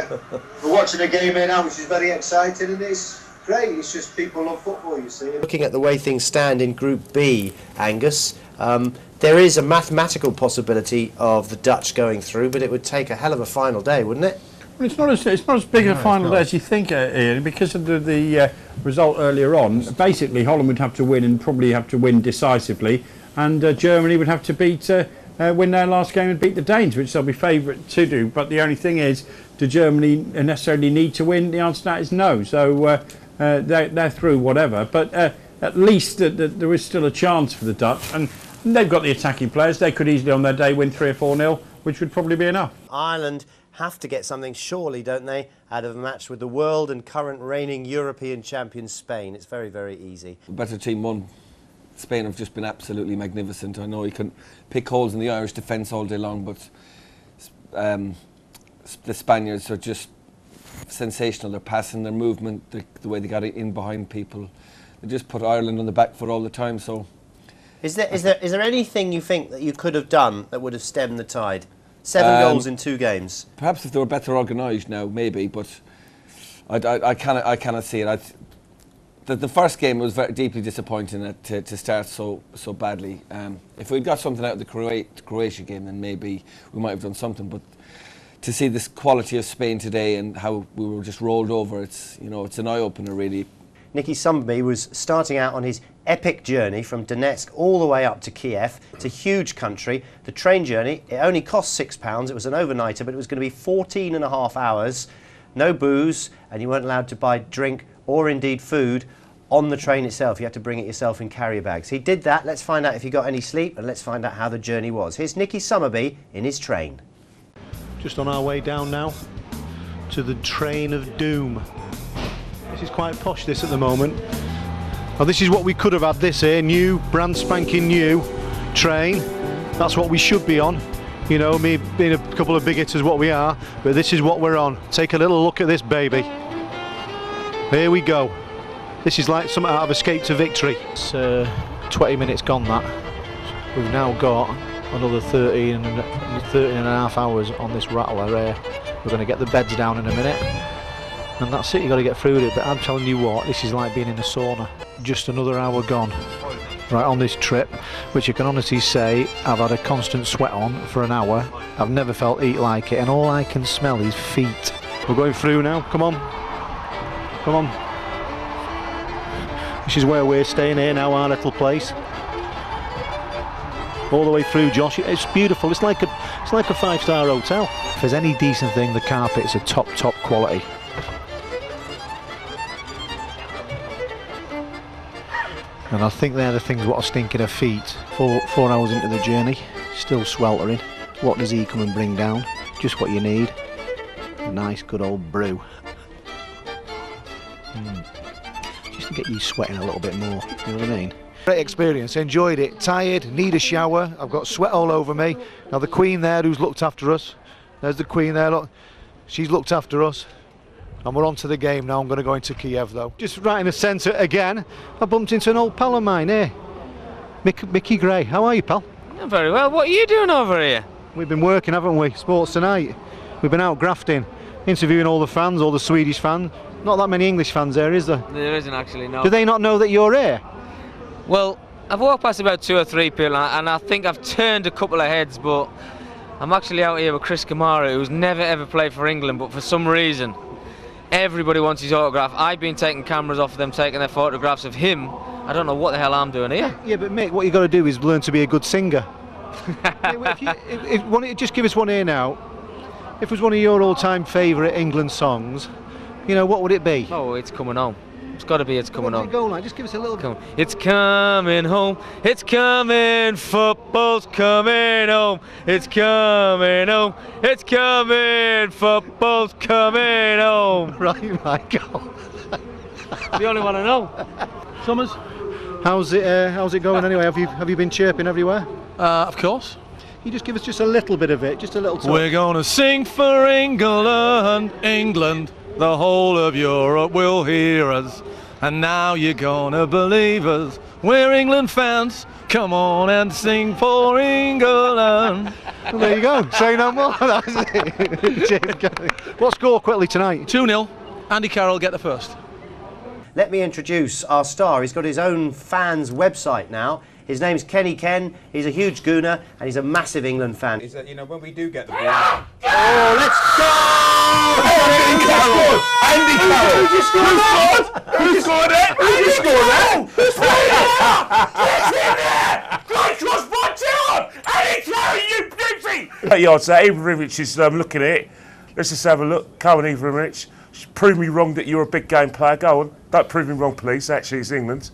We're watching a game here now, which is very exciting, and it's great. It's just people love football, you see. Looking at the way things stand in Group B, Angus, There is a mathematical possibility of the Dutch going through, but it would take a hell of a final day, wouldn't it? Well, it's not as big a final day as you think, Ian, because of the result earlier on. Basically, Holland would have to win, and probably have to win decisively, and Germany would have to win their last game and beat the Danes, which they'll be favourite to do. But the only thing is, do Germany necessarily need to win? The answer to that is no. So they're through whatever. But at least there is still a chance for the Dutch, and they've got the attacking players. They could easily on their day win 3 or 4-0, which would probably be enough. Ireland have to get something, surely, don't they, out of a match with the world and current reigning European champion Spain. It's very, very easy. The better team won. Spain have just been absolutely magnificent. I know you can pick holes in the Irish defence all day long, but the Spaniards are just sensational. Their passing, their movement, the way they got it in behind people. They just put Ireland on the back foot all the time. So, is there anything you think that you could have done that would have stemmed the tide? 7 goals in 2 games. Perhaps if they were better organised now, maybe, but I cannot see it. The first game was very deeply disappointing to start so badly. If we'd got something out of the Croatia game, then maybe we might have done something. But to see this quality of Spain today and how we were just rolled over, it's an eye opener really. Nicky Summerbee was starting out on his epic journey from Donetsk all the way up to Kiev. It's a huge country. The train journey, it only cost £6. It was an overnighter, but it was going to be 14.5 hours. No booze, and you weren't allowed to buy drink or indeed food on the train itself. You had to bring it yourself in carrier bags. He did that. Let's find out if he got any sleep, and let's find out how the journey was. Here's Nicky Summerbee in his train. Just on our way down now to the train of doom. This is quite posh, this, at the moment. Now, this is what we could have had, this here, new, brand spanking new train. That's what we should be on. You know, me being a couple of bigots as what we are, but this is what we're on. Take a little look at this baby. Here we go. This is like something out of Escape to Victory. It's 20 minutes gone, that. We've now got another 13 and a half hours on this rattler here. We're going to get the beds down in a minute. And that's it, you've got to get through it. But I'm telling you what, this is like being in a sauna. Just another hour gone. Right, on this trip, which I can honestly say I've had a constant sweat on for an hour. I've never felt heat like it, and all I can smell is feet. We're going through now, come on. Come on. This is where we're staying here now, our little place. All the way through, Josh. It's beautiful. It's like a 5-star hotel. If there's any decent thing, the carpets are top quality. And I think they're the things what are stinking of feet. 4 hours into the journey, still sweltering. What does he come and bring down? Just what you need. A nice good old brew. Just to get you sweating a little bit more, you know what I mean? Great experience, enjoyed it. Tired, need a shower. I've got sweat all over me. Now the Queen there who's looked after us. There's the Queen there, look. She's looked after us. And we're on to the game now. I'm going to go into Kiev though. Just right in the centre again, I bumped into an old pal of mine here. Mickey Gray. How are you, pal? I'm very well. What are you doing over here? We've been working, haven't we? Sports Tonight. We've been out grafting, interviewing all the fans, all the Swedish fans. Not that many English fans there, is there? There isn't actually, no. Do they not know that you're here? Well, I've walked past about 2 or 3 people and I think I've turned a couple of heads, but I'm actually out here with Chris Kamara, who's never ever played for England, but for some reason everybody wants his autograph. I've been taking cameras off of them, taking their photographs of him. I don't know what the hell I'm doing here. Yeah, but Mick, what you've got to do is learn to be a good singer. Just give us one here now. If it was one of your all-time favourite England songs, you know, what would it be? Oh, It's Coming Home. It's got to be It's Coming Home. What does it go like? Just give us a little bit. It's coming home, it's coming, football's coming home. It's coming home, it's coming, football's coming home. Right, Michael. The only one I know. Summers, how's it going anyway? Have you been chirping everywhere? Of course. You just give us just a little bit of it, just a little talk. We're gonna sing for England, England. The whole of Europe will hear us, and now you're gonna believe us. We're England fans. Come on and sing for England. Well, there you go. Say no more. That's it. What score quickly tonight? 2-0. Andy Carroll get the first. let me introduce our star. He's got his own fans website now. His name's Kenny Ken. He's a huge gooner and he's a massive England fan. Is that, you know, when we do get the ball. Oh, let's go! Andy Carroll! Andy Carroll! Who just scored that? Who scored it? Who just scored that? Get in there! Great cross by Dylan! Andy Carroll, you beauty! Hey, I'd say Ibrahimovic is looking at it. Let's just have a look. Cohen, Ibrahimovic. Prove me wrong that you're a big game player. Go on. Don't prove me wrong, please. Actually, it's England.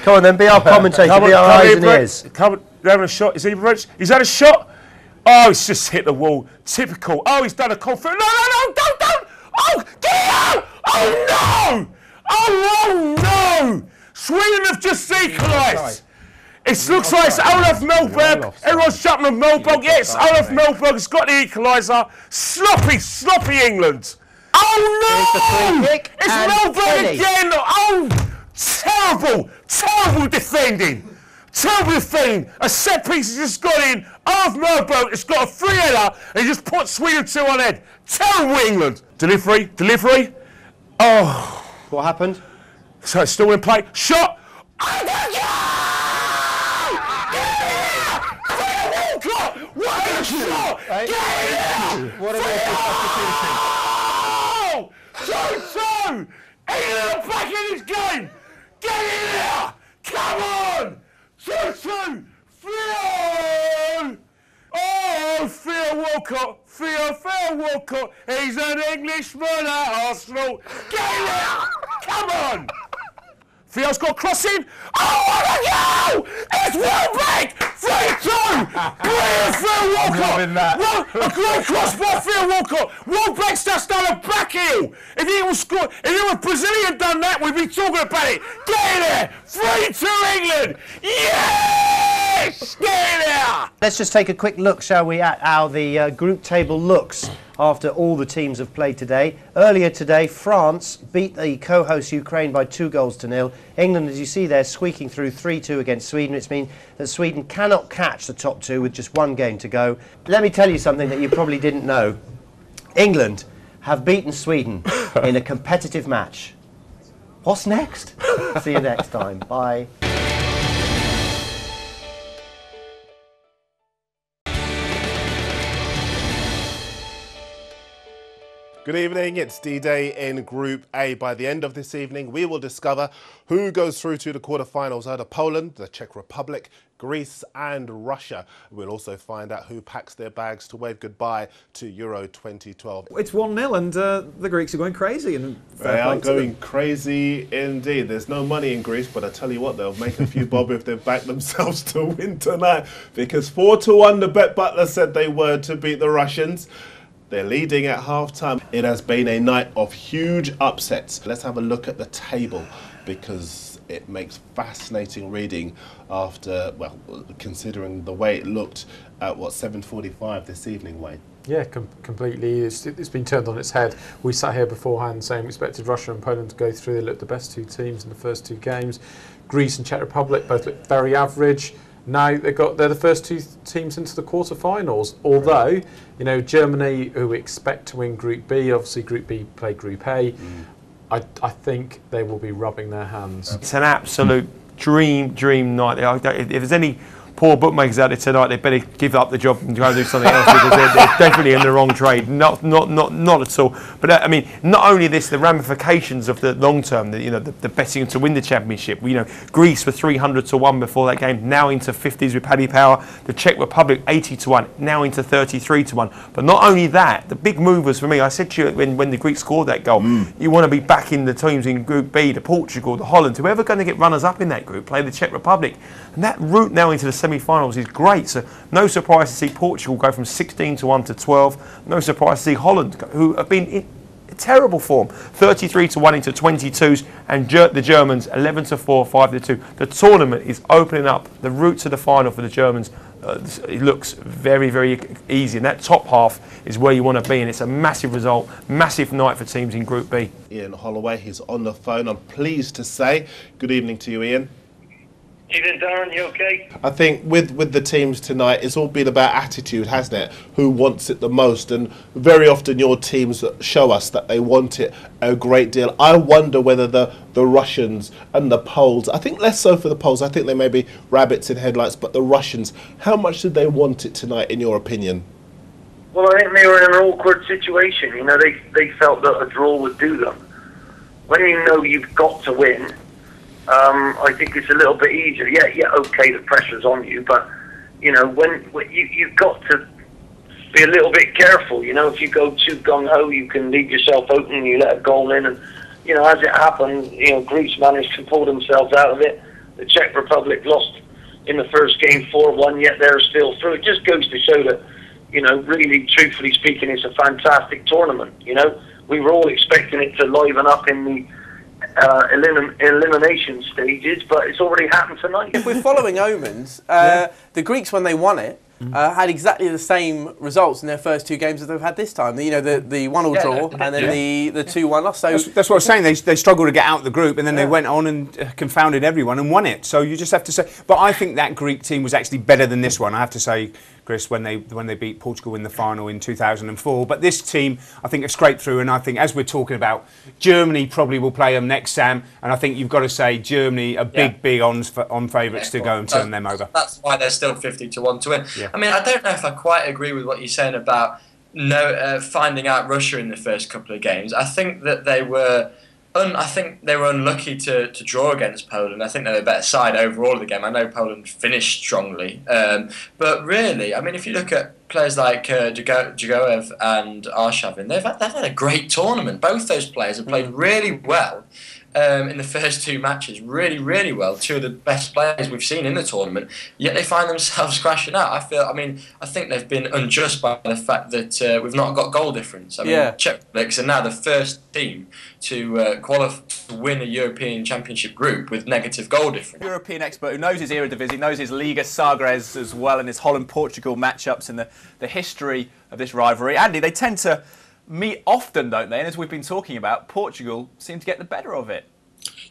Come on then, be our commentator, be our eyes and ears. Come on, they're having a shot. Is Ibrahimovic? He's had a shot. Oh, he's just hit the wall. Typical. Oh, he's done a confident. No, don't. Oh, get out! Oh, no! Oh, no! Sweden have just equalised. It looks like it's Olaf Melberg. Everyone's jumping on Melberg. Yes, Olaf Melberg has got the equaliser. Sloppy England. Oh no! It's Melberg again. Oh, terrible defending. Terrible defending. A set piece has just got in. Olaf Melberg has got a free header and he just put Sweden 2 on head. Terrible England. Delivery. Oh. What happened? So it's still in play. Shot. What a shot! Get in there! What a substitution! Oh! 2-2! England are back in this game! Get in there! Come on! 2-2! Theo! Oh, Theo Walcott! He's an Englishman at Arsenal! Get in there! Come on! Theo's got crossing. Oh, what a goal! It's Welbeck! 3-2! Brilliant, Theo Walcott! A great cross by Theo Walcott! Welbeck's just done a back heel! If it was Brazilian done that, we'd be talking about it! Get in there! 3-2 England! Yes! Get in there! Let's just take a quick look, shall we, at how the group table looks after all the teams have played today. Earlier today, France beat the co-host Ukraine by 2-0. England, as you see there, squeaking through 3-2 against Sweden, which means that Sweden cannot catch the top two with just one game to go. Let me tell you something that you probably didn't know. England have beaten Sweden in a competitive match. What's next? See you next time. Bye. Good evening, it's D-Day in Group A. By the end of this evening, we will discover who goes through to the quarterfinals out of Poland, the Czech Republic, Greece and Russia. We'll also find out who packs their bags to wave goodbye to Euro 2012. It's 1-0 and the Greeks are going crazy. And they are going crazy indeed. There's no money in Greece, but I tell you what, they'll make a few bob if they back themselves to win tonight. Because 4-1, the bet butler said they were to beat the Russians. They're leading at half-time. It has been a night of huge upsets. Let's have a look at the table because it makes fascinating reading after, well, considering the way it looked at, 7:45 this evening, Wayne. Yeah, completely. It's been turned on its head. We sat here beforehand saying we expected Russia and Poland to go through. They looked the best two teams in the first two games. Greece and Czech Republic both looked very average. Now they're the first two teams into the quarterfinals. Although, you know, Germany, who we expect to win Group B, obviously Group B played Group A. I think they will be rubbing their hands. It's an absolute dream night. If there's any poor bookmakers out there tonight, they better give up the job and go and do something else because they're definitely in the wrong trade. Not at all. But I mean, not only this, the ramifications of the long term. The betting to win the championship. Greece were 300-1 before that game, now into 50s with Paddy Power. The Czech Republic 80-1, now into 33-1. But not only that, the big movers for me. I said to you when the Greeks scored that goal, you want to be back in the teams in Group B, the Portugal, the Holland, whoever going to get runners up in that group, play the Czech Republic, and that route now into the semi-finals is great. So no surprise to see Portugal go from 16-1 to 12. No surprise to see Holland, who have been in terrible form, 33-1 into 22s, and the Germans 11-4, 5-2. The tournament is opening up. The route to the final for the Germans it looks very, very easy, and that top half is where you want to be, and it's a massive result, massive night for teams in Group B. Ian Holloway, he's on the phone. I'm pleased to say good evening to you, Ian. Evening, Darren. You okay? I think with the teams tonight, it's all been about attitude, hasn't it? Who wants it the most? And very often your teams show us that they want it a great deal. I wonder whether the Russians and the Poles, I think less so for the Poles, I think they may be rabbits in headlights, but the Russians, how much did they want it tonight, in your opinion? Well, I think they were in an awkward situation. You know, they felt that a draw would do them. When you know you've got to win, I think it's a little bit easier. Yeah, okay, the pressure's on you, but, you know, when you've got to be a little bit careful. You know, if you go too gung-ho, you can leave yourself open and you let a goal in. And, you know, as it happened, you know, Greece managed to pull themselves out of it. The Czech Republic lost in the first game 4-1, yet they're still through. It just goes to show that, you know, really, truthfully speaking, it's a fantastic tournament. You know, we were all expecting it to liven up in the elimination stages, but it's already happened tonight. If we're following omens, the Greeks, when they won it, had exactly the same results in their first two games that they've had this time. You know, the 1-1 draw and then the 2-1 loss. So that's what I was saying. They struggled to get out of the group, and then they went on and confounded everyone and won it. So you just have to say. But I think that Greek team was actually better than this one. I have to say, Chris, when they beat Portugal in the final in 2004. But this team, I think, have scraped through. And I think, as we're talking about, Germany probably will play them next, Sam. And I think you've got to say Germany are big on favourites to go and turn them over. That's why they're still 50-1 to win. Yeah. I mean, I don't know if I quite agree with what you're saying about finding out Russia in the first couple of games. I think that they were unlucky to draw against Poland. I think they were a better side overall of the game. I know Poland finished strongly, but really, I mean, if you look at players like Djagoev and Arshavin, they've had a great tournament. Both those players have played really well in the first two matches, really well. Two of the best players we've seen in the tournament, yet they find themselves crashing out. I think they've been unjust by the fact that we've not got goal difference. I mean, Czech Republic are now the first team to qualify to win a European Championship group with negative goal difference. European expert who knows his Eredivisie, knows his Liga Sagres as well, and his Holland-Portugal matchups and the history of this rivalry. Andy, they tend to meet often, don't they? And as we've been talking about, Portugal seem to get the better of it.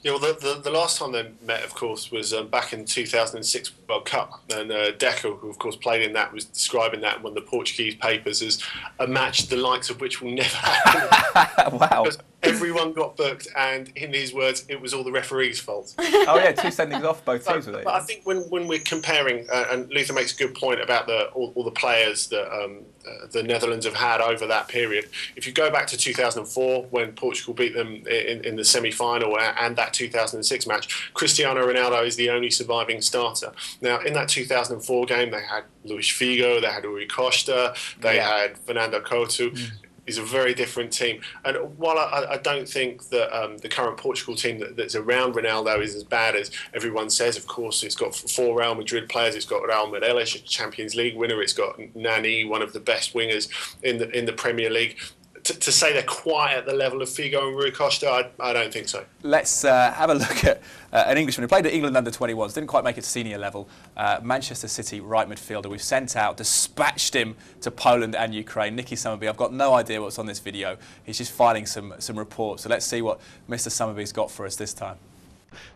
Yeah, well, the last time they met, of course, was back in 2006 World Cup, and Deco, who of course played in that, was describing that in one of the Portuguese papers as a match the likes of which will never happen. Wow. Because everyone got booked, and in his words, it was all the referee's fault. Oh yeah, 2 sendings off both teams with it. But I think when we're comparing, and Luther makes a good point about all the players that the Netherlands have had over that period. If you go back to 2004, when Portugal beat them in the semi-final, and that 2006 match, Cristiano Ronaldo is the only surviving starter. Now, in that 2004 game, they had Luis Figo, they had Rui Costa, they had Fernando Couto. Is a very different team. And while I don't think that the current Portugal team that's around Ronaldo is as bad as everyone says, of course, it's got 4 Real Madrid players, it's got Raul Meireles, a Champions League winner, it's got Nani, one of the best wingers in the Premier League. To say they're quite at the level of Figo and Rui Costa, I don't think so. Let's have a look at an Englishman who played at England under-21s, didn't quite make it to senior level, Manchester City right midfielder. We've sent out, dispatched him to Poland and Ukraine. Nicky Summerbee, I've got no idea what's on this video. He's just filing some reports. So let's see what Mr. Summerbee's got for us this time.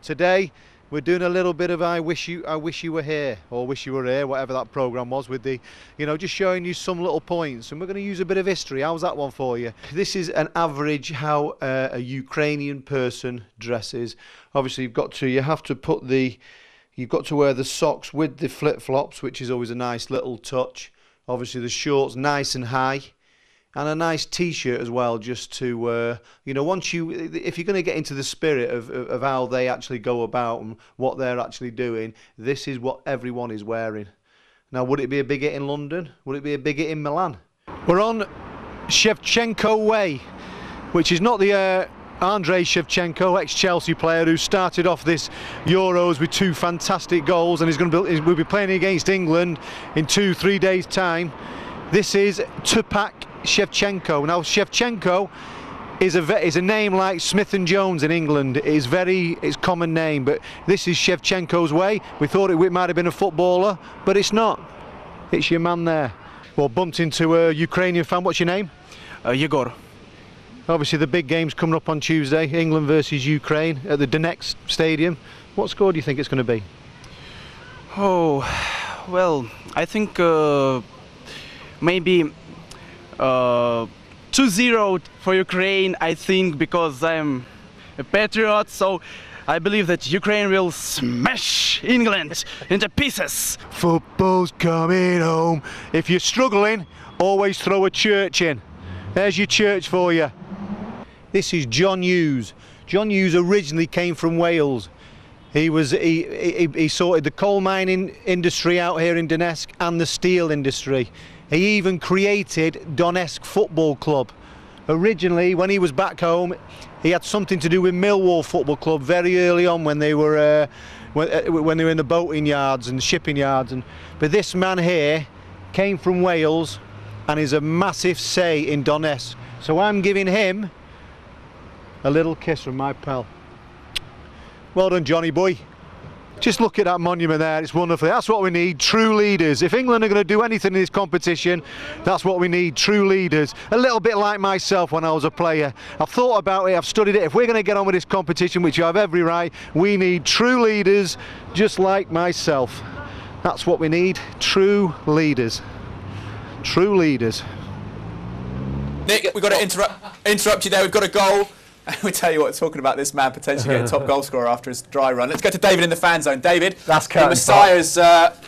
Today, we're doing a little bit of I wish you were here, or wish you were here, whatever that programme was, with the, you know, just showing you some little points, and we're going to use a bit of history. How's that one for you? This is an average how a Ukrainian person dresses. Obviously, you've got to wear the socks with the flip-flops, which is always a nice little touch. Obviously, the shorts nice and high. And a nice T-shirt as well, just to, you know, if you're going to get into the spirit of how they actually go about and what they're actually doing, this is what everyone is wearing. Now, would it be a big hit in London? Would it be a big hit in Milan? We're on Shevchenko Way, which is not the Andrei Shevchenko, ex-Chelsea player, who started off this Euros with 2 fantastic goals, and will be playing against England in 2-3 days' time. This is Tupac Shevchenko. Now, Shevchenko is a name like Smith and Jones in England. It's a common name, but this is Shevchenko's way. We thought it might have been a footballer, but it's not. It's your man there. Well, bumped into a Ukrainian fan. What's your name? Yegor. Obviously, the big game's coming up on Tuesday. England versus Ukraine at the Donetsk Stadium. What score do you think it's going to be? Oh, well, I think maybe 2-0 for Ukraine, I think, because I'm a patriot, so I believe that Ukraine will smash England into pieces. Football's coming home. If you're struggling, always throw a church in. There's your church for you. This is John Hughes. John Hughes originally came from Wales. He sorted the coal mining industry out here in Donetsk and the steel industry. He even created Donetsk Football Club. Originally, when he was back home, he had something to do with Millwall Football Club very early on when they were in the boating yards and shipping yards. But this man here came from Wales and is a massive say in Donetsk. So I'm giving him a little kiss from my pal. Well done, Johnny boy. Just look at that monument there, it's wonderful. That's what we need, true leaders. If England are going to do anything in this competition, that's what we need, true leaders. A little bit like myself when I was a player. I've thought about it, I've studied it. If we're going to get on with this competition, which you have every right, we need true leaders just like myself. That's what we need, true leaders. True leaders. Nick, we've got to interrupt you there, we've got a goal. We tell you what, talking about this man potentially getting top goal scorer after his dry run. Let's go to David in the fan zone. David, that's the Messiah's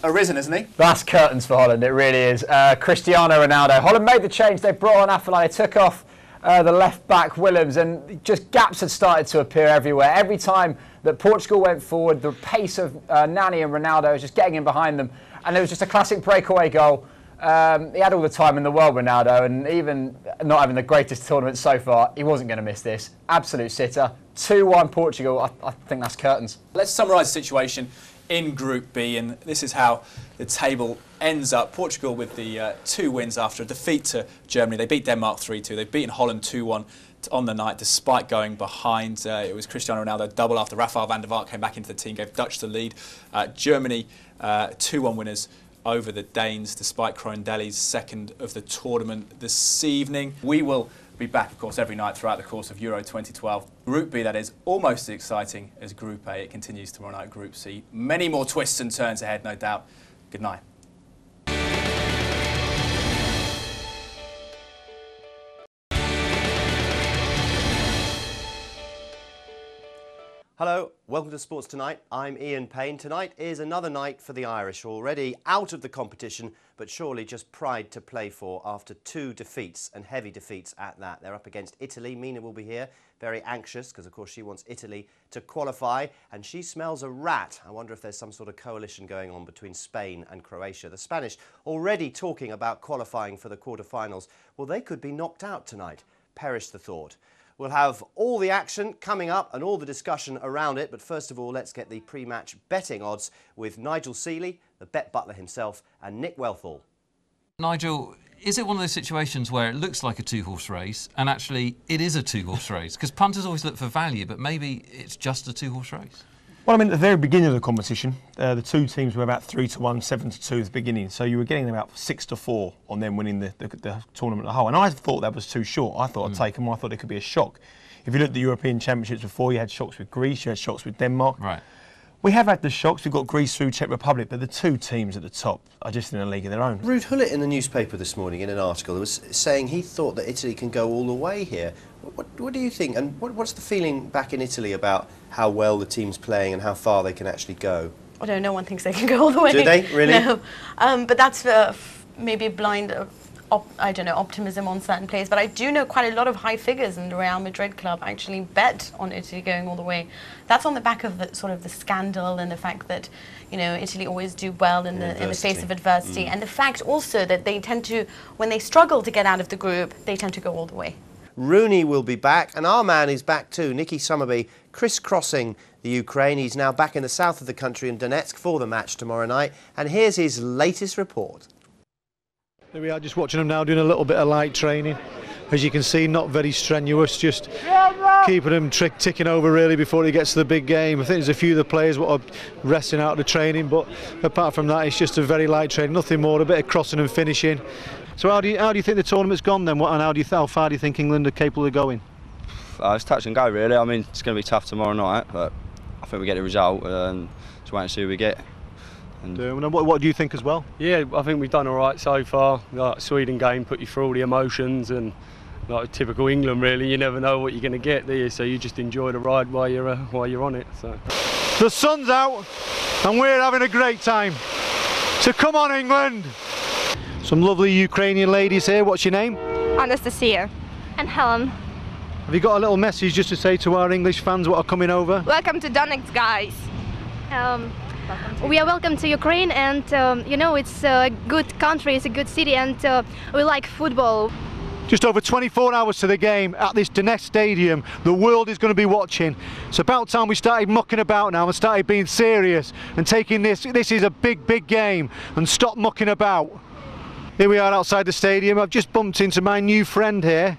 arisen, isn't he? That's curtains for Holland, it really is. Cristiano Ronaldo. Holland made the change. They brought on Afellay. They took off the left-back Willems, and just gaps had started to appear everywhere. Every time that Portugal went forward, the pace of Nani and Ronaldo was just getting in behind them. And it was just a classic breakaway goal. He had all the time in the world, Ronaldo, and even not having the greatest tournament so far, he wasn't going to miss this. Absolute sitter. 2-1 Portugal. I think that's curtains. Let's summarise the situation in Group B, and this is how the table ends up. Portugal with the 2 wins after a defeat to Germany. They beat Denmark 3-2. They've beaten Holland 2-1 on the night, despite going behind. It was Cristiano Ronaldo double after Rafael van der Vaart came back into the team, gave Dutch the lead. Germany 2-1 winners over the Danes, despite Kroendelli's second of the tournament this evening. We will be back, of course, every night throughout the course of Euro 2012. Group B, that is, almost as exciting as Group A. It continues tomorrow night, Group C. Many more twists and turns ahead, no doubt. Good night. Hello, welcome to Sports Tonight. I'm Ian Payne. Tonight is another night for the Irish, already out of the competition, but surely just pride to play for after 2 defeats, and heavy defeats at that. They're up against Italy. Mina will be here, very anxious, because of course she wants Italy to qualify, and she smells a rat. I wonder if there's some sort of coalition going on between Spain and Croatia. The Spanish already talking about qualifying for the quarter-finals. Well, they could be knocked out tonight. Perish the thought. We'll have all the action coming up and all the discussion around it, but first of all, let's get the pre-match betting odds with Nigel Seeley, the bet butler himself, and Nick Welthall. Nigel, is it one of those situations where it looks like a 2-horse race and actually it is a 2-horse race? Because punters always look for value, but maybe it's just a 2-horse race. Well, I mean, at the very beginning of the competition, the 2 teams were about 3-1, 7-2 at the beginning. So you were getting about 6-4 on them winning the tournament at the whole. And I thought that was too short. I thought I'd take them. I thought it could be a shock. If you looked at the European Championships before, you had shocks with Greece, you had shocks with Denmark. Right. We have had the shocks. We've got Greece through Czech Republic, but the 2 teams at the top are just in a league of their own. Ruud Gullit in the newspaper this morning in an article was saying he thought that Italy can go all the way here. What do you think? And what's the feeling back in Italy about how well the team's playing and how far they can actually go? I don't know, no one thinks they can go all the way. Do they? Really? No. But that's maybe a blind, I don't know, optimism on certain players. But I do know quite a lot of high figures in the Real Madrid club actually bet on Italy going all the way. That's on the back of the sort of the scandal and the fact that, you know, Italy always do well in the face of adversity. And the fact also that they tend to, when they struggle to get out of the group, they tend to go all the way. Rooney will be back, and our man is back too, Nicky Summerbee, crisscrossing the Ukraine. He's now back in the south of the country in Donetsk for the match tomorrow night, and here's his latest report. There we are, just watching him now doing a little bit of light training. As you can see, not very strenuous, just keeping him ticking over really before he gets to the big game. I think there's a few of the players what are resting out of the training, but apart from that, it's just a very light training, nothing more, a bit of crossing and finishing. So how do you think the tournament's gone then? And how far do you think England are capable of going? It's touch and go really. I mean, it's going to be tough tomorrow night, but I think we get the result and just wait and see who we get. And what do you think as well? Yeah, I think we've done all right so far. Like Sweden game put you through all the emotions, and like typical England really, you never know what you're going to get, do you? So you just enjoy the ride while you're on it. So the sun's out and we're having a great time. So come on, England! Some lovely Ukrainian ladies here. What's your name? Anastasia. And Helen. Have you got a little message just to say to our English fans what are coming over? Welcome to Donetsk, guys. We are welcome to Ukraine, and you know, it's a good country, it's a good city, and we like football. Just over 24 hours to the game at this Donetsk stadium. The world is going to be watching. It's about time we started mucking about now and started being serious and taking this is a big game, and stop mucking about. Here we are outside the stadium. I've just bumped into my new friend here.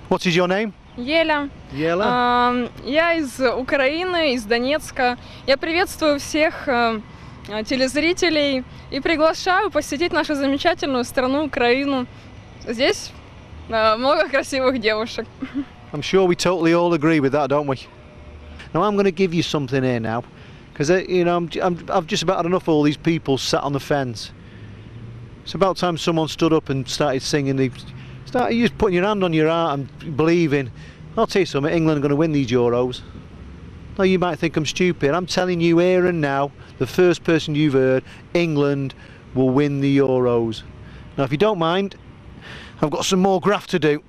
What is your name? Еля. Ела. Я из Украины, из Донецка. Я приветствую всех телезрителей и приглашаю посетить нашу замечательную страну Украину. Здесь много красивых девушек. I'm sure we totally all agree with that, don't we? Now I'm going to give you something here now, because you know I've just about had enough of all these people sat on the fence. It's about time someone stood up and started singing. Started just putting your hand on your heart and believing. I'll tell you something, England are going to win these Euros. Now you might think I'm stupid. I'm telling you here and now, the first person you've heard, England will win the Euros. Now if you don't mind, I've got some more graft to do.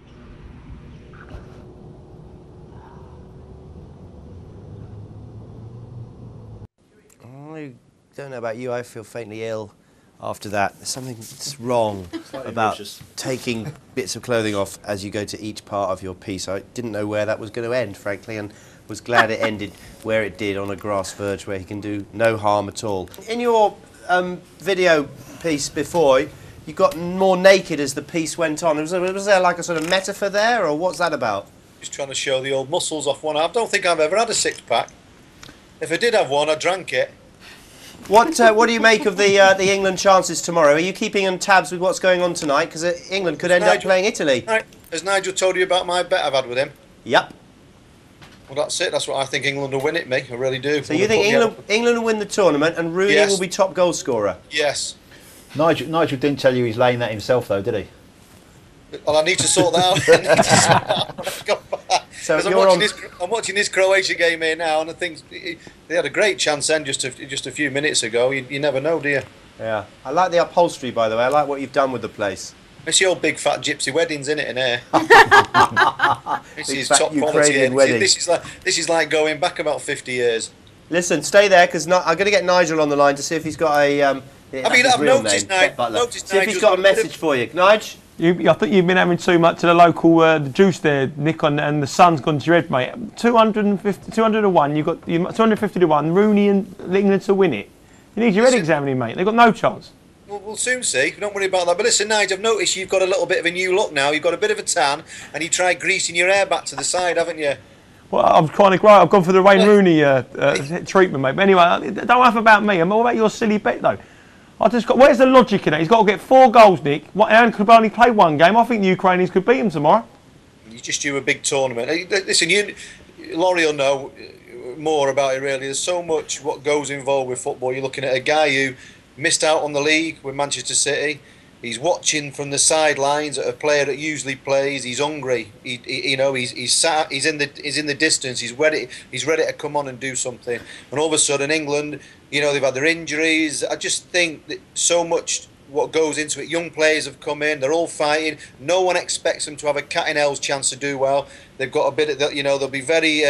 I don't know about you, I feel faintly ill after that. There's something that's wrong about taking bits of clothing off as you go to each part of your piece. I didn't know where that was going to end, frankly, and was glad it ended where it did, on a grass verge where he can do no harm at all. In your video piece before, you got more naked as the piece went on. Was there like a sort of metaphor there, or what's that about? Just trying to show the old muscles off one. I don't think I've ever had a six-pack. If I did have one, I drank it. What do you make of the England chances tomorrow? Are you keeping on tabs with what's going on tonight? Because England could end up playing Italy. Right. Has Nigel told you about my bet I've had with him? Yep. Well, that's it. That's what I think England will win it, me. I really do. So you think England will win the tournament and Rooney will be top goal scorer? Yes. Nigel didn't tell you he's laying that himself, though, did he? Well, I need to sort that out. So I'm watching this Croatia game here now, and I think they had a great chance then just a few minutes ago. You never know, do you? Yeah. I like the upholstery, by the way. I like what you've done with the place. It's your big fat gypsy weddings, isn't it, in here? This is top Ukrainian quality. This is like going back about 50 years. Listen, stay there, because I'm going to get Nigel on the line to see if he's got a... I've noticed Nigel. See if he's got a message for you. Nige? I think you've been having too much of the local the juice there, Nick, and the sun's gone to your head, mate. 250 to 1, you've got 250 to 1, Rooney and England to win it. You need your head examining, mate. They've got no chance. We'll soon see. Don't worry about that. But listen, Nigel, I've noticed you've got a little bit of a new look now. You've got a bit of a tan, and you tried greasing your hair back to the side, haven't you? Well, I'm kind of great. I've gone for the Wayne Rooney treatment, mate. But anyway, don't laugh about me. I'm all about your silly bet, though. Where's the logic in that? He's got to get 4 goals, Nick. And could only play 1 game. I think the Ukrainians could beat him tomorrow. You just do a big tournament. Listen, Lawrie will know more about it, really. There's so much what goes involved with football. You're looking at a guy who missed out on the league with Manchester City. He's watching from the sidelines at a player that usually plays. He's hungry. He's in the distance. He's ready to come on and do something. And all of a sudden, England, they've had their injuries. I just think that so much what goes into it. Young players have come in. They're all fighting. No one expects them to have a cat in hell's chance to do well. They've got a bit of that. They'll be very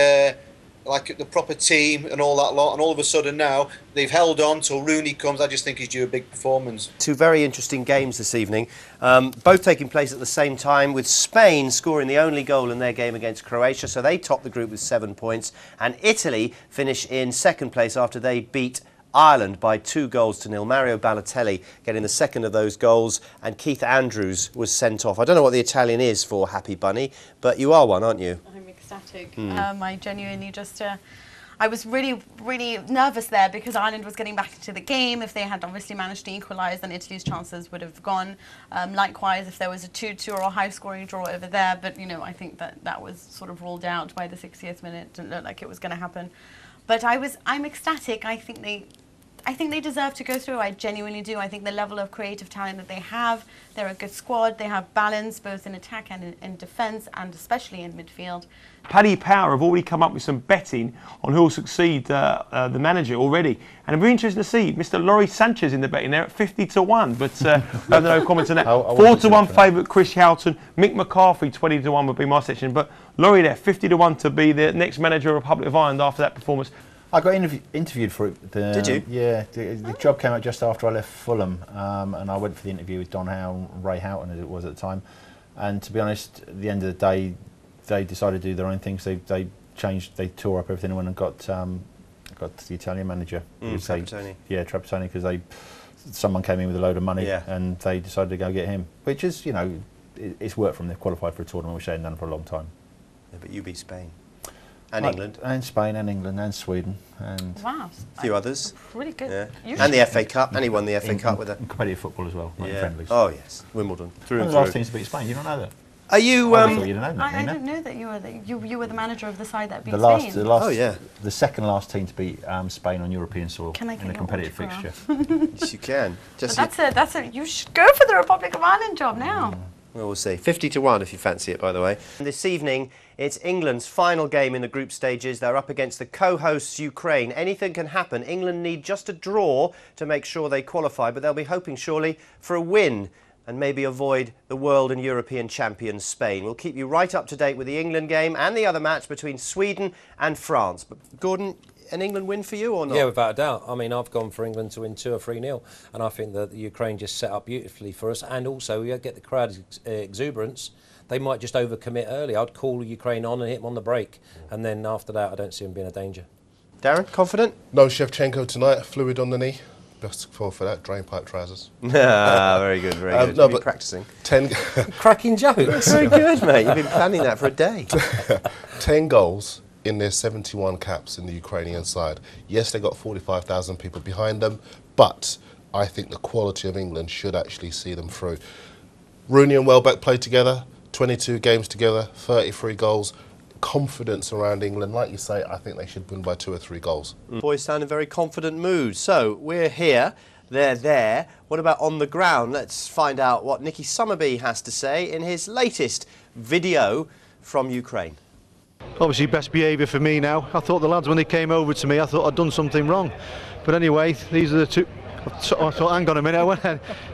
like the proper team and all that lot. And all of a sudden now they've held on till Rooney comes. I just think he's due a big performance. 2 very interesting games this evening, both taking place at the same time, with Spain scoring the only goal in their game against Croatia, so they top the group with 7 points, and Italy finish in second place after they beat Ireland by 2-0. Mario Balotelli getting the second of those goals, and Keith Andrews was sent off. I don't know what the Italian is for Happy Bunny, but you are one, aren't you? I'm ecstatic. I genuinely just... I was really, really nervous there because Ireland was getting back into the game. If they had obviously managed to equalise, then Italy's chances would have gone. Likewise, if there was a 2-2 or a high-scoring draw over there. But, I think that was sort of ruled out by the 60th minute. It didn't look like it was going to happen. But I'm ecstatic. I think I think they deserve to go through. I genuinely do. I think the level of creative talent that they have, they're a good squad. They have balance both in attack and in defence, and especially in midfield. Paddy Power have already come up with some betting on who will succeed the manager already. And it'll be interesting to see Mr. Lawrie Sanchez in the betting there at 50 to 1. But I have no comment on that. 4 to 1 favourite Chris Houghton. Mick McCarthy 20 to 1 would be my section. But Lawrie there 50 to 1 to be the next manager of Republic of Ireland after that performance. I got interviewed for it. Did you? Yeah, the job came out just after I left Fulham, and I went for the interview with Don Howe and Ray Houghton, as it was at the time. And to be honest, at the end of the day, they decided to do their own things. They changed, they tore up everything and went and got the Italian manager. Trapattoni. Yeah, Trapattoni, because someone came in with a load of money, and they decided to go get him, which is, you know, it's worked from. They've qualified for a tournament which they hadn't done for a long time. Yeah, but you beat Spain. And England. And Spain and England and Sweden. And wow. A few others. Really good. Yeah. And the FA Cup. And he won the FA Cup with a competitive football as well. Like friendlies. Oh, yes. Wimbledon. Through and the through. last team to beat Spain. You don't know that? Are you... I didn't know that you were the manager of the side that beat Spain. The second last team to beat Spain on European soil in a competitive fixture. Yes, you can. You should go for the Republic of Ireland job now. Well, we'll see. 50 to 1 if you fancy it, by the way. This evening, it's England's final game in the group stages. They're up against the co-hosts Ukraine. Anything can happen. England need just a draw to make sure they qualify, but they'll be hoping, surely, for a win and maybe avoid the world and European champions Spain. We'll keep you right up to date with the England game and the other match between Sweden and France. But Gordon, an England win for you or not? Yeah, without a doubt. I mean, I've gone for England to win 2 or 3-0, and I think that the Ukraine just set up beautifully for us, and also we get the crowd exuberance. They might just overcommit early. I'd call Ukraine on and hit them on the break, and then after that, I don't see them being a danger. Darren, confident? No Shevchenko tonight, fluid on the knee. Best for that, drain pipe trousers. Very good, very good. No, but practicing. Cracking jokes. Very good, mate. You've been planning that for a day. 10 goals in their 71 caps in the Ukrainian side. Yes, they got 45,000 people behind them, but I think the quality of England should actually see them through. Rooney and Welbeck played together, 22 games together, 33 goals. Confidence around England, like you say, I think they should win by 2 or 3 goals. Boys sound in very confident mood. So we're here, they're there. What about on the ground? Let's find out what Nicky Summerbee has to say in his latest video from Ukraine. Obviously best behaviour for me now. I thought the lads, when they came over to me, I thought I'd done something wrong. But anyway, these are the two. I thought, hang on a minute,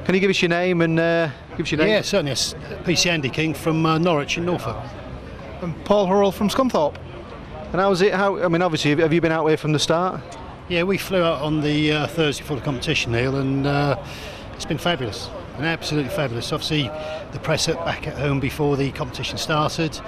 can you give us your name and give us your name? Yeah, certainly. It's PC Andy King from Norwich in Norfolk. And Paul Hurrell from Scunthorpe. And how's it? I mean, obviously, have you been out here from the start? Yeah, we flew out on the Thursday before the competition, Neil, and it's been fabulous. And absolutely fabulous. Obviously, the press back at home before the competition started.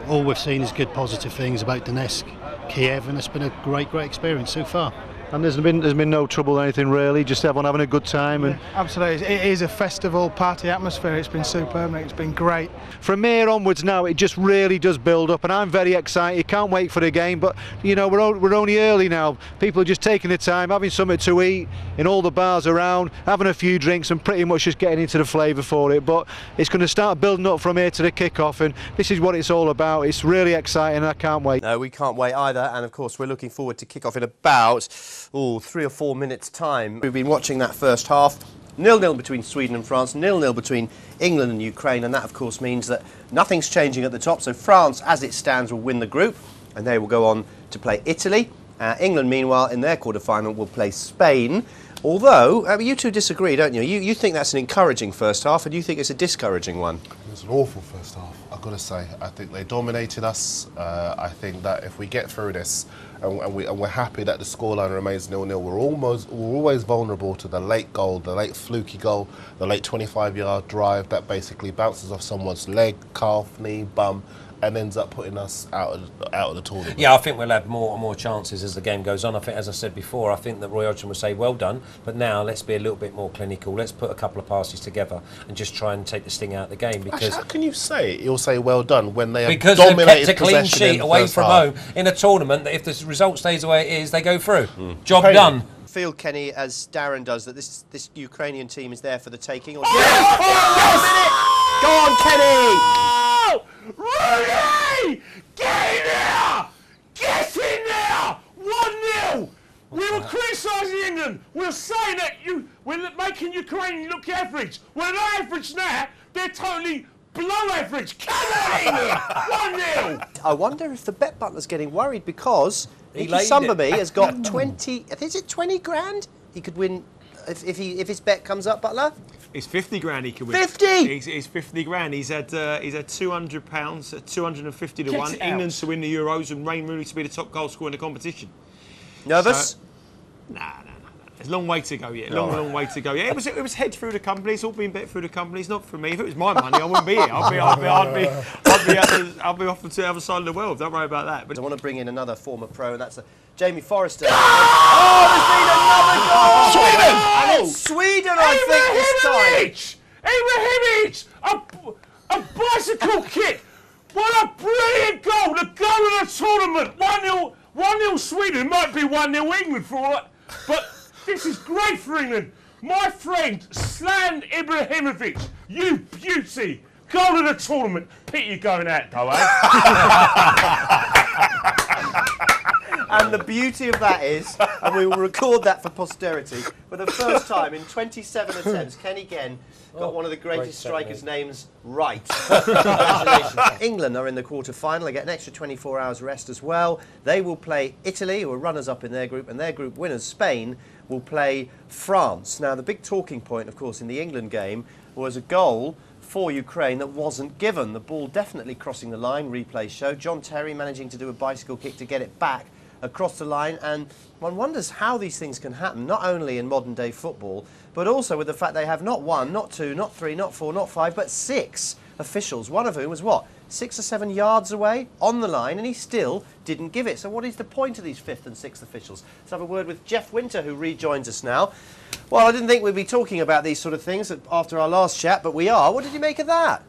All we've seen is good, positive things about Donetsk, Kiev, and it's been a great experience so far. And there's been no trouble or anything really, just everyone having a good time. And absolutely, it is a festival party atmosphere. It's been superb, it's been great. From here onwards now, it just really does build up, and I'm very excited. Can't wait for the game. But you know, we're only early now. People are just taking the time, having something to eat in all the bars around, having a few drinks, and pretty much just getting into the flavour for it. But it's going to start building up from here to the kick-off, and this is what it's all about. It's really exciting, and I can't wait. No, we can't wait either, and of course we're looking forward to kick-off in about 3 or 4 minutes time. We've been watching that first half, 0-0 between Sweden and France, 0-0 between England and Ukraine, and that of course means that nothing's changing at the top. So France, as it stands, will win the group, and they will go on to play Italy. England, meanwhile, in their quarter-final will play Spain. Although, you two disagree, don't you? You think that's an encouraging first half, and you think it's a discouraging one? It was an awful first half, I've got to say. I think they dominated us. I think that if we get through this, and we're happy that the scoreline remains 0-0, we're always vulnerable to the late goal, the late fluky goal, the late 25-yard drive that basically bounces off someone's leg, calf, knee, bum, and ends up putting us out of the tournament. Yeah, I think we'll have more and more chances as the game goes on. I think, as I said before, I think that Roy Hodgson will say, well done, but now let's be a little bit more clinical. Let's put a couple of passes together and just try and take the sting out of the game. Because actually, how can you say it? You'll say well done when they have because dominated they've kept a clean sheet away from home in a tournament that if the result stays the way it is, they go through. Job done. Feel, Kenny, as Darren does, that this Ukrainian team is there for the taking? Or Go on, Kenny! Rooney! Get in there! Get in there! 1-0! We were criticising England. We were saying that we're making Ukraine look average. We're not average now. They're totally below average. Come on, England! 1-0. I wonder if the bet butler's getting worried because He Nicky laid Summerbee it. has got 20. Is it 20 grand? He could win if his bet comes up, Butler. It's 50 grand he could win. 50! He's 50 grand. He's had £200 at 250 to Get 1. it England out. to win the Euros and Wayne Rooney to be the top goal scorer in the competition. Nervous? So, nah. There's a long way to go yet. Long way to go. Yeah, it was head through the company. It's all been bet through the company. It's not for me. If it was my money, I wouldn't be here. I'd be off to the other side of the world. Don't worry about that. But I want to bring in another former pro, and that's Jamie Forrester. Oh, there's been another goal! Sweden! And it's Sweden, I think, this time. Ibrahimovic! A bicycle kick! What a brilliant goal! The goal of the tournament! 1-0 Sweden. It might be 1-0 England for all that. But this is great for England. My friend, Slan Ibrahimovic, you beauty. Goal of the tournament. Pete, you're going out though, eh? And the beauty of that is, and we will record that for posterity, for the first time in 27 attempts, Kenny Genn got one of the greatest strikers' names right. Congratulations. England are in the quarter-final. They get an extra 24 hours rest as well. They will play Italy, who are runners-up in their group, and their group winners, Spain, will play France. Now, the big talking point, of course, in the England game was a goal for Ukraine that wasn't given. The ball definitely crossing the line, replay showed. John Terry managing to do a bicycle kick to get it back across the line, and one wonders how these things can happen, not only in modern day football, but also with the fact they have not 1, not 2, not 3, not 4, not 5, but 6 officials, one of whom was what, 6 or 7 yards away on the line, and he still didn't give it. So what is the point of these 5th and 6th officials? Let's have a word with Jeff Winter, who rejoins us now. Well, I didn't think we'd be talking about these sort of things after our last chat, but we are. What did you make of that?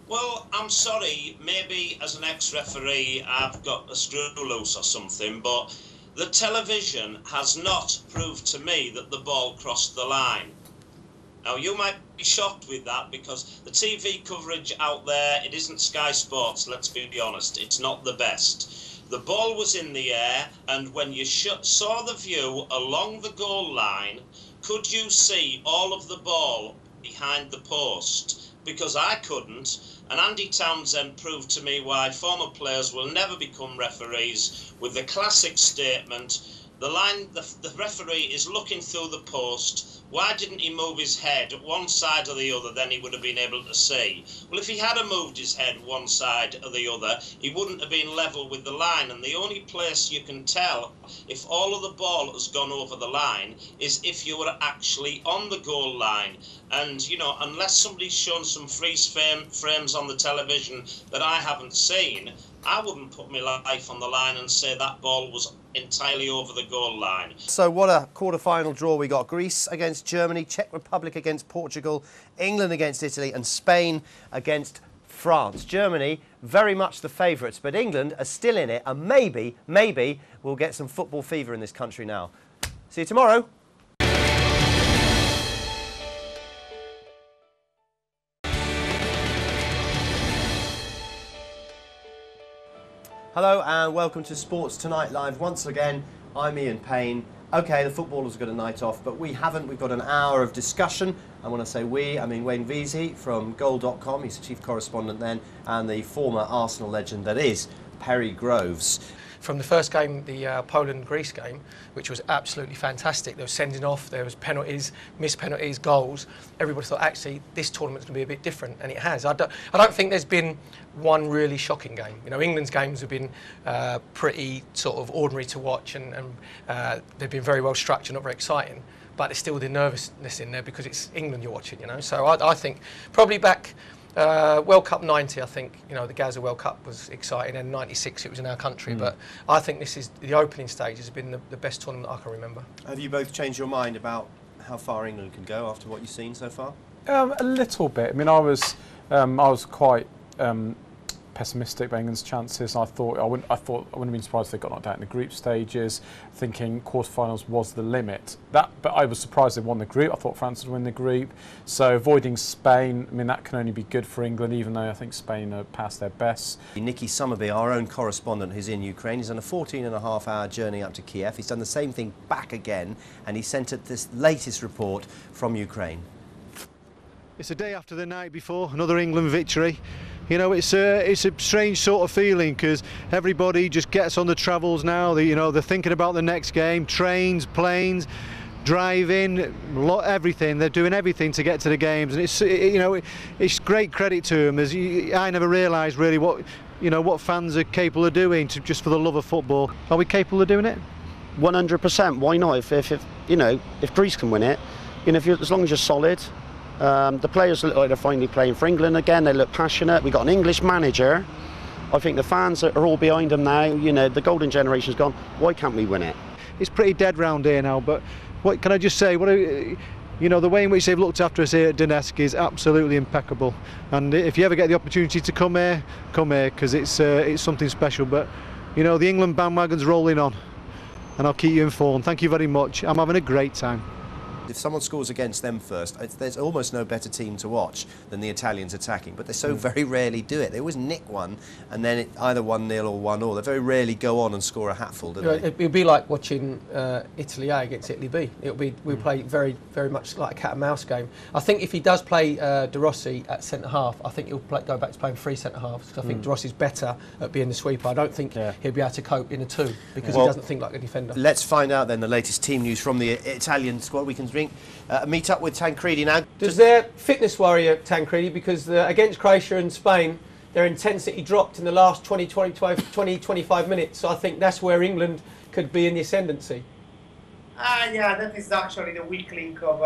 Well, I'm sorry, maybe as an ex-referee I've got a screw loose or something, but the television has not proved to me that the ball crossed the line. Now, you might be shocked with that because the TV coverage out there, it isn't Sky Sports, let's be honest, it's not the best. The ball was in the air, and when you saw the view along the goal line, could you see all of the ball behind the post? Because I couldn't. And Andy Townsend proved to me why former players will never become referees with the classic statement, the referee is looking through the post. Why didn't he move his head one side or the other, then he would have been able to see? Well, if he had moved his head one side or the other, he wouldn't have been level with the line. And the only place you can tell if all of the ball has gone over the line is if you were actually on the goal line. And, you know, unless somebody's shown some freeze frames on the television that I haven't seen, I wouldn't put my life on the line and say that ball was entirely over the goal line. So what a quarter-final draw we got. Greece against Germany, Czech Republic against Portugal, England against Italy, and Spain against France. Germany, very much the favourites, but England are still in it, and maybe we'll get some football fever in this country now. See you tomorrow. Hello and welcome to Sports Tonight Live once again. I'm Ian Payne. OK, the footballers have got a night off, but we haven't. We've got an hour of discussion. I want to say we, I mean Wayne Veazey from Goal.com, he's the chief correspondent then, and the former Arsenal legend that is Perry Groves. From the first game, the Poland-Greece game, which was absolutely fantastic. There was sending off, there was penalties, missed penalties, goals. Everybody thought, actually, this tournament's going to be a bit different, and it has. I don't think there's been one really shocking game. You know, England's games have been pretty sort of ordinary to watch, and they've been very well structured, not very exciting. But there's still the nervousness in there because it's England you're watching, you know. So I think probably back World Cup 90, I think, you know, the Gaza World Cup was exciting, and 96 it was in our country, but I think this is, the opening stage has been the best tournament I can remember. Have you both changed your mind about how far England can go after what you've seen so far? A little bit. I mean, I was quite pessimistic about England's chances. I wouldn't have been surprised if they got knocked out in the group stages, thinking quarterfinals was the limit. But I was surprised they won the group. I thought France would win the group. So avoiding Spain, I mean, that can only be good for England, even though I think Spain are past their best. Nicky Summerbee, our own correspondent who's in Ukraine, he's on a 14.5-hour journey up to Kiev. He's done the same thing back again, and he sent us this latest report from Ukraine. It's a day after the night before, another England victory. You know, it's a strange sort of feeling because everybody just gets on the travels now. They're thinking about the next game, trains, planes, driving, everything. They're doing everything to get to the games, and it's great credit to them. I never realised really what fans are capable of doing just for the love of football. Are we capable of doing it? 100%. Why not? If Greece can win it, as long as you're solid. The players look like they're finally playing for England again. They look passionate. We've got an English manager. I think the fans are all behind them now. The golden generation's gone. Why can't we win it? It's pretty dead round here now, but what can I just say? The way in which they've looked after us here at Donetsk is absolutely impeccable. And if you ever get the opportunity to come here because it's something special. But the England bandwagon's rolling on, and I'll keep you informed. Thank you very much. I'm having a great time. If someone scores against them first, there's almost no better team to watch than the Italians attacking, but they so very rarely do it. They always nick one, and then it either 1-0 or 1-1. They very rarely go on and score a hatful, do they? It'd be like watching Italy A against Italy B. We play very, very much like a cat and mouse game. I think if he does play De Rossi at centre half, I think he'll go back to playing 3 centre halves. Because I think De Rossi's better at being the sweeper. I don't think he'll be able to cope in a 2 because he doesn't think like a defender. Let's find out then the latest team news from the Italian squad. We can meet up with Tancredi now. Does their fitness worry you, Tancredi? Because against Croatia and Spain, their intensity dropped in the last 20-25 minutes. So I think that's where England could be in the ascendancy. Yeah, that is actually the weak link of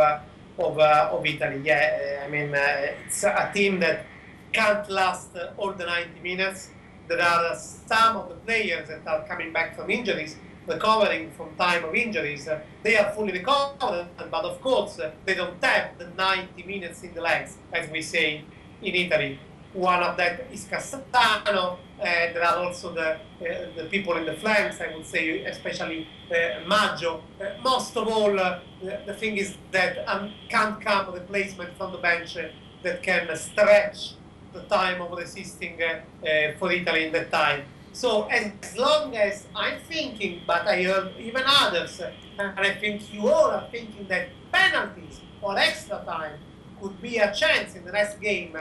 Italy. Yeah, I mean, it's a team that can't last all the 90 minutes. There are some of the players that are coming back from injuries, recovering from time of injuries. They are fully recovered, but of course they don't have the 90 minutes in the legs, as we say in Italy. One of them is Castano. There are also the people in the flanks, I would say, especially Maggio. Most of all, the thing is that can't come a replacement from the bench that can stretch the time of resisting for Italy in that time. So as long as I'm thinking, but I heard even others, and I think you all are thinking that penalties or extra time could be a chance in the next game,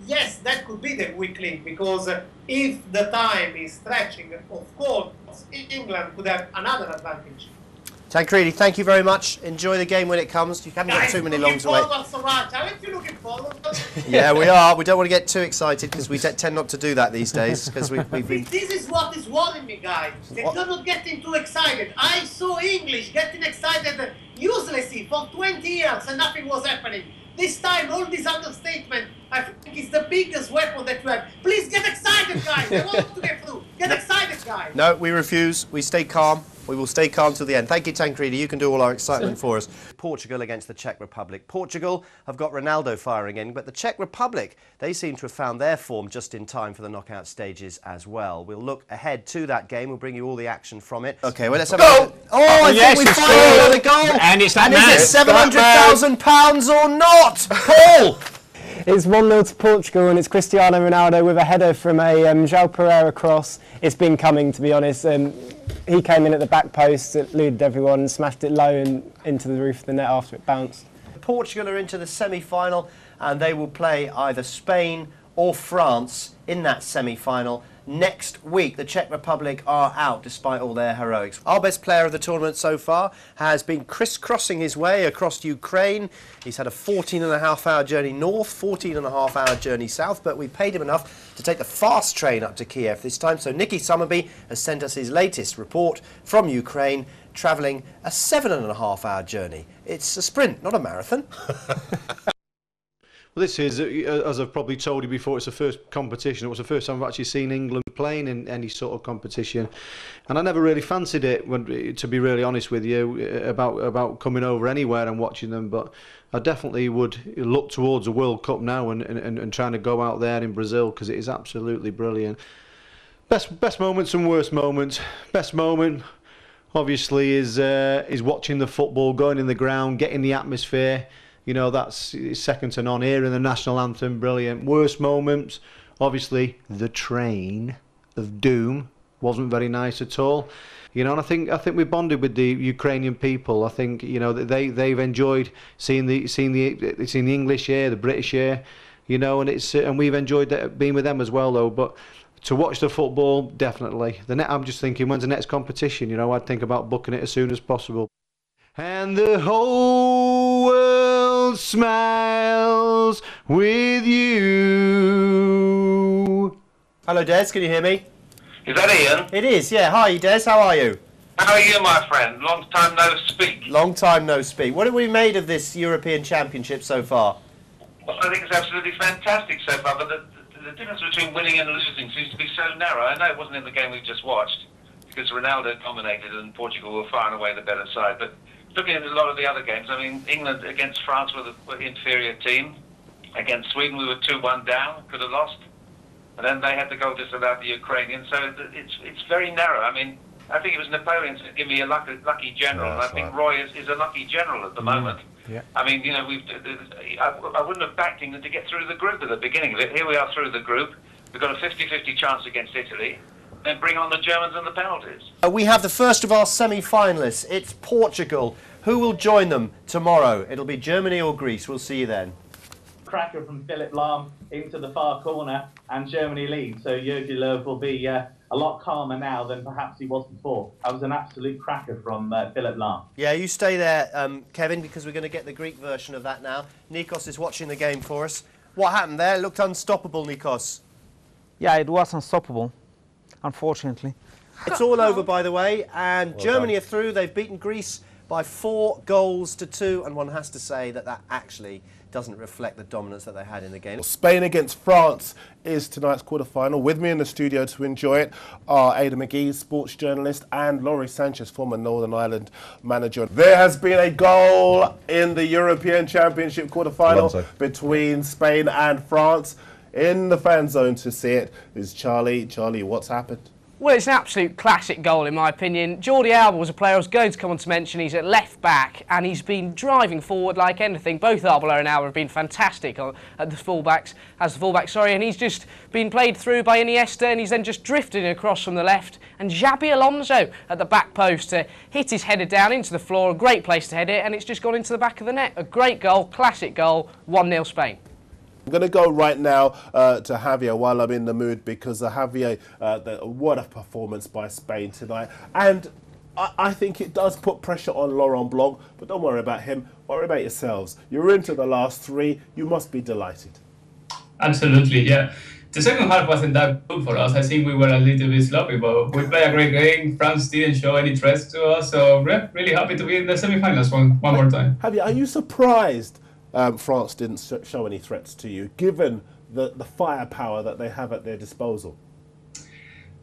yes, that could be the weak link, because if the time is stretching, of course, England could have another advantage. Tancredi, thank you very much. Enjoy the game when it comes. You haven't got too many longs away. So much. Aren't you looking forward? Yeah, we are. We don't want to get too excited because we tend not to do that these days. Because we've been... This is what is worrying me, guys. They're not getting too excited. I saw English getting excited uselessly for 20 years and nothing was happening. This time, all this understatement, I think, is the biggest weapon that you have. Please get excited, guys. I want to get through. Get excited, guys. No, we refuse. We stay calm. We will stay calm till the end. Thank you, Tancredi. You can do all our excitement for us. Portugal against the Czech Republic. Portugal have got Ronaldo firing in, but the Czech Republic, they seem to have found their form just in time for the knockout stages as well. We'll look ahead to that game. We'll bring you all the action from it. OK, well, let's have a look. Oh, I think we finally got a goal. And it's that man. Is it £700,000 or not? Paul! It's 1-0 to Portugal, and it's Cristiano Ronaldo with a header from a João Pereira cross. It's been coming, to be honest. He came in at the back post, eluded everyone, smashed it low and into the roof of the net after it bounced. Portugal are into the semi-final, and they will play either Spain or France in that semi-final next week. The Czech Republic are out despite all their heroics. Our best player of the tournament so far has been crisscrossing his way across Ukraine. He's had a 14.5-hour journey north, 14.5-hour journey south, but we paid him enough to take the fast train up to Kiev this time. So Nicky Summerbee has sent us his latest report from Ukraine, travelling a 7.5-hour journey. It's a sprint, not a marathon. Well, this is, as I've probably told you before, it's the first competition. It was the first time I've actually seen England playing in any sort of competition, and I never really fancied it, to be really honest with you, about coming over anywhere and watching them. But I definitely would look towards a World Cup now and trying to go out there in Brazil, because it is absolutely brilliant. Best moments and worst moments. Best moment, obviously, is watching the football, going in the ground, getting the atmosphere. You know, that's second to none. Hearing the national anthem, brilliant. Worst moments, obviously, the train of doom wasn't very nice at all. You know, and I think we bonded with the Ukrainian people. I think, you know, they've enjoyed seeing the English here, the British here. You know, and we've enjoyed being with them as well, though. But to watch the football, definitely. I'm just thinking, when's the next competition? You know, I'd think about booking it as soon as possible. And the whole world smiles with you. Hello, Des, can you hear me? Is that Ian? It is, yeah. Hi, Des, how are you? How are you, my friend? Long time no speak. Long time no speak. What have we made of this European Championship so far? Well, I think it's absolutely fantastic so far, but the difference between winning and losing seems to be so narrow. I know it wasn't in the game we just watched, because Ronaldo dominated and Portugal were far and away the better side, but looking at a lot of the other games, I mean, England against France were the inferior team. Against Sweden, we were 2-1 down, could have lost. And then they had the goal disallowed the Ukrainians. So it's very narrow. I mean, I think it was Napoleon said, give me a lucky general. And I think Roy is a lucky general at the moment. Yeah. I mean, you know, I wouldn't have backed England to get through the group at the beginning of it. Here we are through the group. We've got a 50-50 chance against Italy. Then bring on the Germans and the penalties. We have the first of our semi-finalists. It's Portugal. Who will join them tomorrow? It'll be Germany or Greece. We'll see you then. Cracker from Philip Lahm into the far corner, and Germany lead. So Jogi Löw will be a lot calmer now than perhaps he was before. That was an absolute cracker from Philip Lahm. Yeah, you stay there, Kevin, because we're going to get the Greek version of that now. Nikos is watching the game for us. What happened there? It looked unstoppable, Nikos. Yeah, it was unstoppable, unfortunately. It's all over, by the way, and well Germany are through. They've beaten Greece by 4-2, and one has to say that actually doesn't reflect the dominance that they had in the game. Spain against France is tonight's quarter-final. With me in the studio to enjoy it are Ada McGee, sports journalist, and Lawrie Sanchez, former Northern Ireland manager. There has been a goal in the European Championship quarter-final between Spain and France. In the fan zone to see it is Charlie. Charlie, what's happened? Well, it's an absolute classic goal, in my opinion. Jordi Alba was a player I was going to come on to mention. He's at left back, and he's been driving forward like anything. Both Arbeloa and Alba have been fantastic at the fullbacks, and he's just been played through by Iniesta, and he's then just drifted across from the left. And Xabi Alonso at the back post hit his header down into the floor. A great place to head it, and it's just gone into the back of the net. A great goal, classic goal, 1-0 Spain. I'm going to go right now to Javier while I'm in the mood, because Javier, what a performance by Spain tonight. And I think it does put pressure on Laurent Blanc, but don't worry about him, worry about yourselves. You're into the last three, you must be delighted. Absolutely, yeah. The second half wasn't that good for us. I think we were a little bit sloppy, but we played a great game. France didn't show any threats to us, so we're really happy to be in the semi-finals one more time. Javier, are you surprised France didn't show any threats to you, given the firepower that they have at their disposal?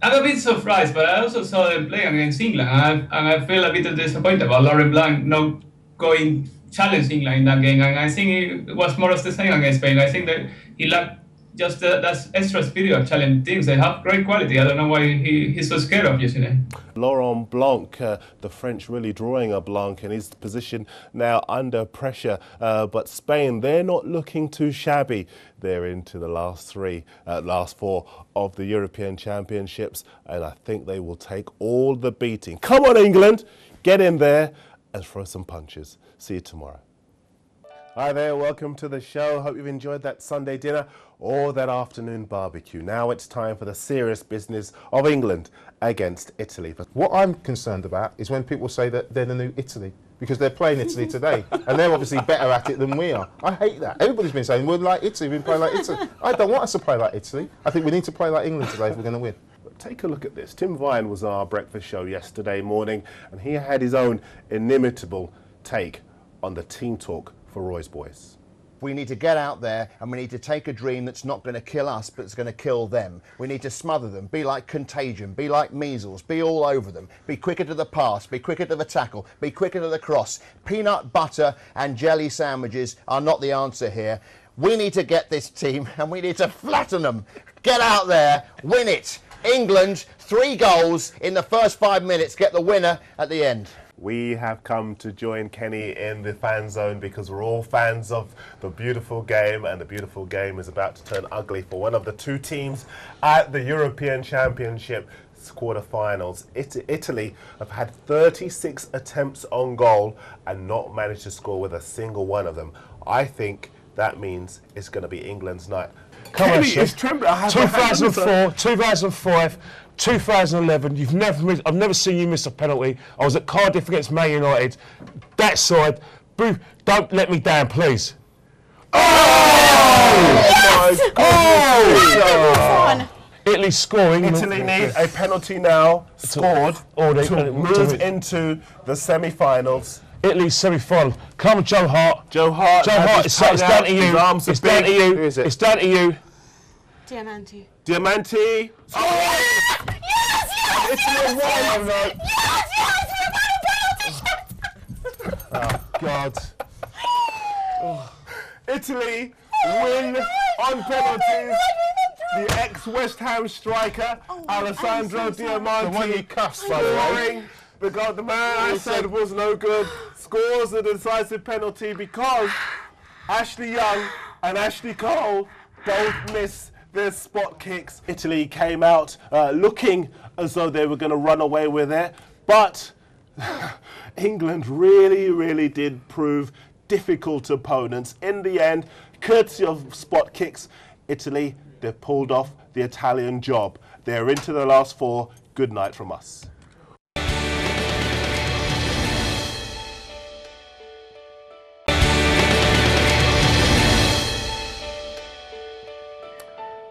I'm a bit surprised, but I also saw them play against England, and I feel a bit disappointed about Laurent Blanc not going challenge England in that game. And I think it was more of the same against Spain. I think that he lacked just that extra spirit of challenging teams. They have great quality. I don't know why he's so scared of using it. Laurent Blanc, the French really drawing a Blanc in his position now under pressure. But Spain, they're not looking too shabby. They're into the last four of the European Championships, and I think they will take all the beating. Come on, England, get in there and throw some punches. See you tomorrow. Hi there, welcome to the show. Hope you've enjoyed that Sunday dinner or that afternoon barbecue. Now it's time for the serious business of England against Italy. What I'm concerned about is when people say that they're the new Italy, because they're playing Italy today, and they're obviously better at it than we are. I hate that. Everybody's been saying, we're like Italy, we've been playing like Italy. I don't want us to play like Italy. I think we need to play like England today if we're going to win. Take a look at this. Tim Vine was on our breakfast show yesterday morning, and he had his own inimitable take on the team talk for Roy's boys. We need to get out there and we need to take a dream that's not going to kill us, but it's going to kill them. We need to smother them, be like Contagion, be like measles, be all over them, be quicker to the pass, be quicker to the tackle, be quicker to the cross. Peanut butter and jelly sandwiches are not the answer here. We need to get this team and we need to flatten them. Get out there, win it. England, 3 goals in the first 5 minutes, get the winner at the end. We have come to join Kenny in the fan zone because we're all fans of the beautiful game, and the beautiful game is about to turn ugly for one of the 2 teams at the European Championship quarter-finals. Italy have had 36 attempts on goal and not managed to score with a single one of them. I think that means it's going to be England's night. Come Kenny on, is trembling. 2004, 2005, 2011. I've never seen you miss a penalty. I was at Cardiff against Man United. That side, boo, don't let me down, please. Oh! Yes! Oh! Italy scoring. Italy need a penalty now, scored, to move into the semi-finals. Italy's semi-final. Come on, Joe Hart. Joe Hart. Joe Hart, it's down to you. It's down to you. Who is it? It's down to you. Diamanti. Diamanti. Oh, yes! Yes! Italy won. Yes! Oh, God. Italy win on penalties. The ex-West Ham striker, Alessandro Diamanti. The one you cussed, by the way. The man I said was no good, scores a decisive penalty because Ashley Young and Ashley Cole both miss their spot kicks. Italy came out looking as though they were going to run away with it, but England really did prove difficult opponents. In the end, courtesy of spot kicks, Italy, they pulled off the Italian job. They're into the last 4. Good night from us.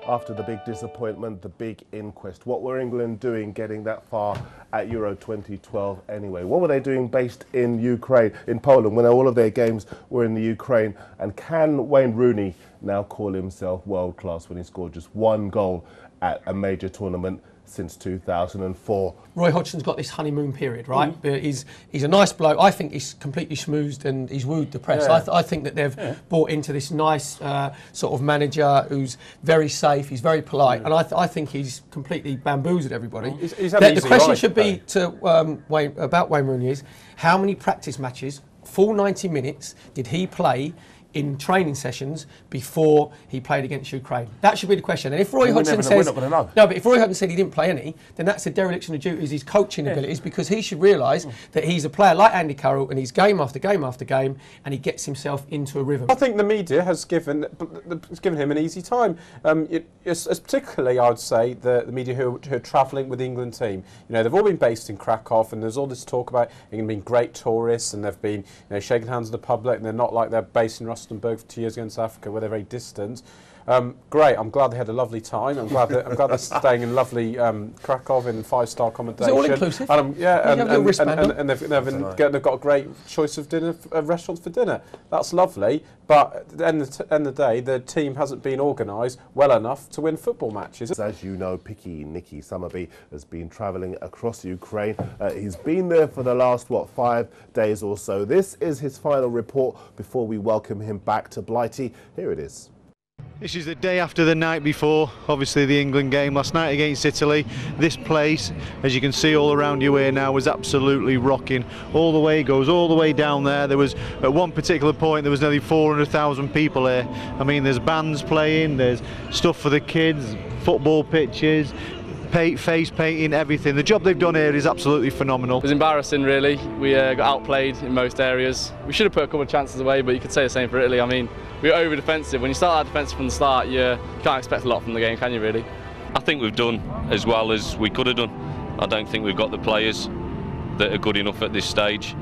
After the big disappointment, the big inquest, what were England doing getting that far at Euro 2012 anyway? What were they doing based in Ukraine, in Poland, when all of their games were in the Ukraine? And can Wayne Rooney now call himself world class when he scored just 1 goal at a major tournament since 2004? Roy Hodgson's got this honeymoon period, right? But he's a nice bloke. I think he's completely schmoozed and he's wooed the press. Yeah. I think that they've brought into this nice sort of manager who's very safe, he's very polite, and I think he's completely bamboozled everybody. The question should be to about Wayne Rooney is, how many practice matches, full 90 minutes, did he play in training sessions before he played against Ukraine? That should be the question. And if Roy Hodgson says but if Roy Hodgson said he didn't play any, then that's a dereliction of duties, his coaching abilities, because he should realise that he's a player like Andy Carroll and he's game after game after game, and he gets himself into a rhythm. I think the media has given him an easy time. It's particularly, I would say, the media who are travelling with the England team. You know, they've all been based in Krakow, and there's all this talk about England being great tourists, and they've been shaking hands with the public, and they're not like they're based in Rustenburg for 2 years against Africa, where they're very distant. Great. I'm glad they had a lovely time. I'm glad they're staying in lovely Krakow in 5-star accommodation. Is it all inclusive? And they've got a great choice of dinner restaurants for dinner. That's lovely. But at the end of the day, the team hasn't been organised well enough to win football matches. As you know, Picky Nicky Summerbee has been travelling across Ukraine. He's been there for the last 5 days or so. This is his final report before we welcome him back to Blighty. Here it is. This is the day after the night before, obviously, the England game last night against Italy. This place, as you can see all around you here now, was absolutely rocking. All the way, it goes all the way down there. There was, at one particular point, there was nearly 400,000 people here. I mean, there's bands playing, there's stuff for the kids, football pitches, face painting, everything. The job they've done here is absolutely phenomenal. It was embarrassing, really. We got outplayed in most areas. We should have put a couple of chances away, but you could say the same for Italy. I mean, we were over defensive. When you start out defensive from the start, you can't expect a lot from the game, can you, really? I think we've done as well as we could have done. I don't think we've got the players that are good enough at this stage.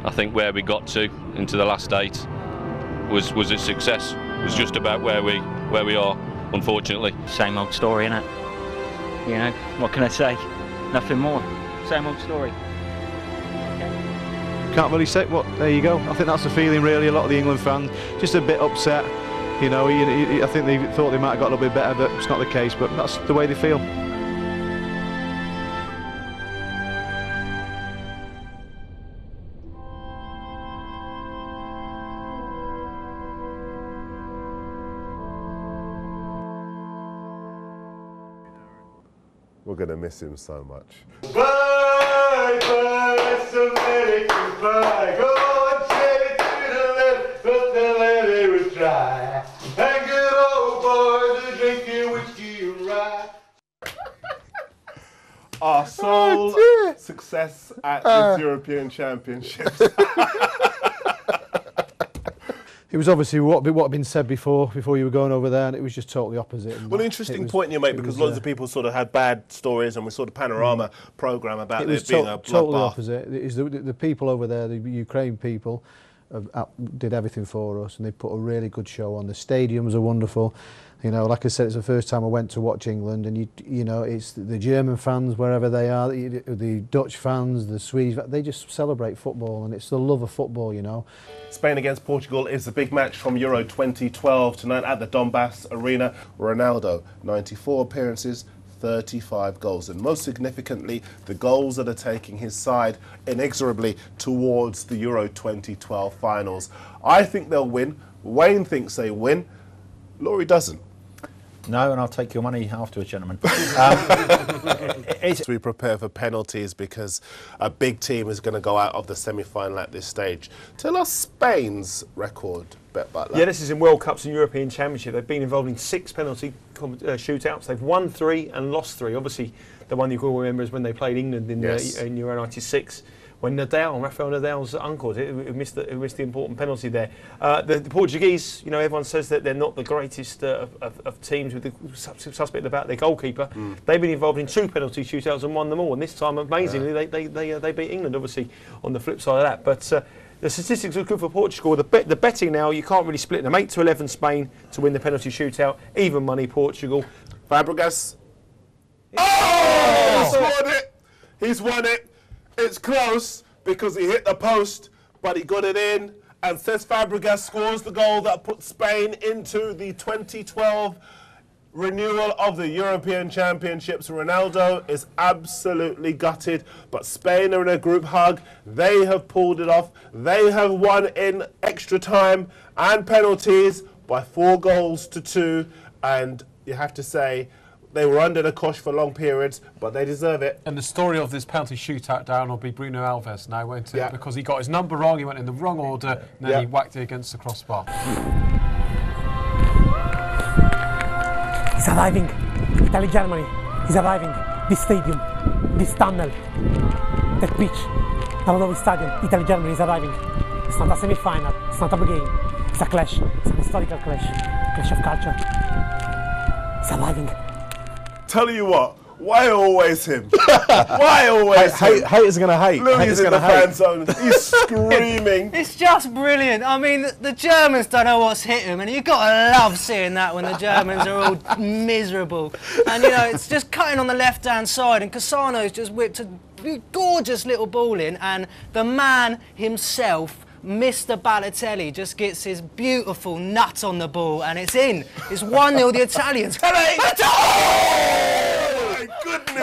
I think where we got to into the last 8 was a success. It was just about where we are, unfortunately. Same old story, innit? You know, what can I say? Nothing more. Same old story. can't really say what. There you go. I think that's the feeling really. A lot of the England fans just a bit upset. You know, I think they thought they might have got a little bit better, but it's not the case. But that's the way they feel. We're going to miss him so much. Bye, bye, somebody can fly. Go and sail it to the left, but the levee was dry. And good old boys are drinking whiskey and rye. Our sole success at this European Championships. It was obviously what had been said before you were going over there, and it was just totally opposite. Well, interesting point you make, because loads of people sort of had bad stories, and we saw the Panorama programme about there being a bloodbath. Totally opposite. It is the people over there, the Ukraine people, did everything for us, and they put a really good show on. The stadiums are wonderful. You know, like I said, it's the first time I went to watch England, and you know, it's the German fans wherever they are, the Dutch fans, the Swedish, they just celebrate football, and it's the love of football, you know. Spain against Portugal is the big match from Euro 2012 tonight at the Donbass Arena. Ronaldo, 94 appearances, 35 goals, and most significantly, the goals that are taking his side inexorably towards the Euro 2012 finals. I think they'll win. Wayne thinks they win. Lawrie doesn't. No, and I'll take your money afterwards, gentlemen. We prepare for penalties because a big team is going to go out of the semi-final at this stage. Tell us Spain's record, Bet Butler. Yeah, this is in World Cups and European Championship. They've been involved in 6 penalty shootouts. They've won 3 and lost 3. Obviously, the one you can all remember is when they played England in Euro 96. When Rafael Nadal's uncle, who missed the important penalty there. The Portuguese, you know, everyone says that they're not the greatest of teams, with the suspect about their goalkeeper. They've been involved in 2 penalty shootouts and won them all. And this time, amazingly, they beat England, obviously, on the flip side of that. But the statistics are good for Portugal. The betting now, you can't really split them. 8-11 Spain to win the penalty shootout. Even money Portugal. Fabregas. Oh! He's won it. He's won it. It's close because he hit the post, but he got it in. And Cesc Fabregas scores the goal that puts Spain into the 2012 renewal of the European Championships. Ronaldo is absolutely gutted, but Spain are in a group hug. They have pulled it off. They have won in extra time and penalties by 4-2. And you have to say, they were under the cosh for long periods, but they deserve it. And the story of this penalty shootout, Darren, will be Bruno Alves now, won't it? Yeah. Because he got his number wrong, he went in the wrong order, and then he whacked it against the crossbar. He's arriving. Italy, Germany. He's arriving. This stadium, this tunnel, that pitch, Narodowy Stadium, Italy, Germany is arriving. It's not a semi-final, it's not a game. It's a clash. It's an historical clash of culture. He's arriving. Tell you what, why always him? Why always him? Haters are going to hate. Louis in the fan zone. He's screaming. It's just brilliant. I mean, the Germans don't know what's hit them, and you've got to love seeing that when the Germans are all miserable. And, you know, it's just cutting on the left-hand side, and Cassano's just whipped a gorgeous little ball in, and the man himself, Mr. Balotelli, just gets his beautiful nut on the ball, and it's in. It's 1-0 the Italians. Oh my goodness!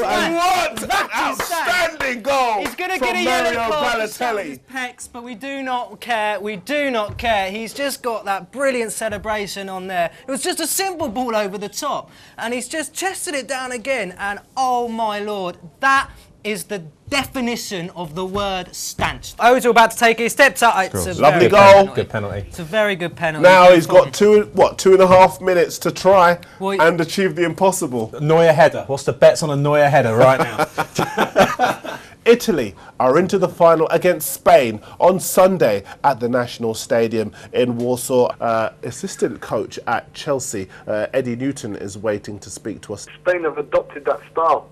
What an outstanding goal! He's going to from get a yellow Mario card for Balotelli. his pecs, but we do not care. We do not care. He's just got that brilliant celebration on there. It was just a simple ball over the top, and he's just chested it down again. And oh my lord, that is the definition of the word stanched. Ozil about to take it. He stepped up. It's a lovely very goal. Good penalty. It's a very good penalty. Now he's got 2.5 minutes to try and achieve the impossible. Neuer header. What's the bets on a Neuer header right now? Italy are into the final against Spain on Sunday at the National Stadium in Warsaw. Assistant coach at Chelsea, Eddie Newton, is waiting to speak to us. Spain have adopted that style.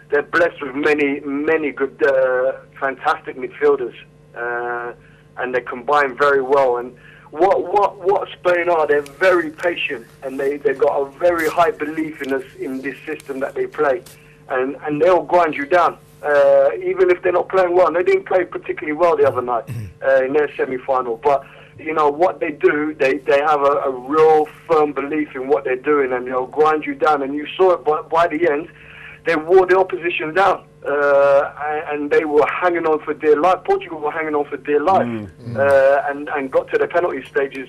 They're blessed with many good, fantastic midfielders, and they combine very well. And what Spain are, they're very patient, and they've got a very high belief in this system that they play, and they'll grind you down. even if they're not playing well. They didn't play particularly well the other night in their semi-final, but you know what they do. They have a real firm belief in what they're doing, and they'll grind you down. And you saw it by the end. They wore the opposition down, and they were hanging on for dear life. Portugal were hanging on for dear life, and got to the penalty stages,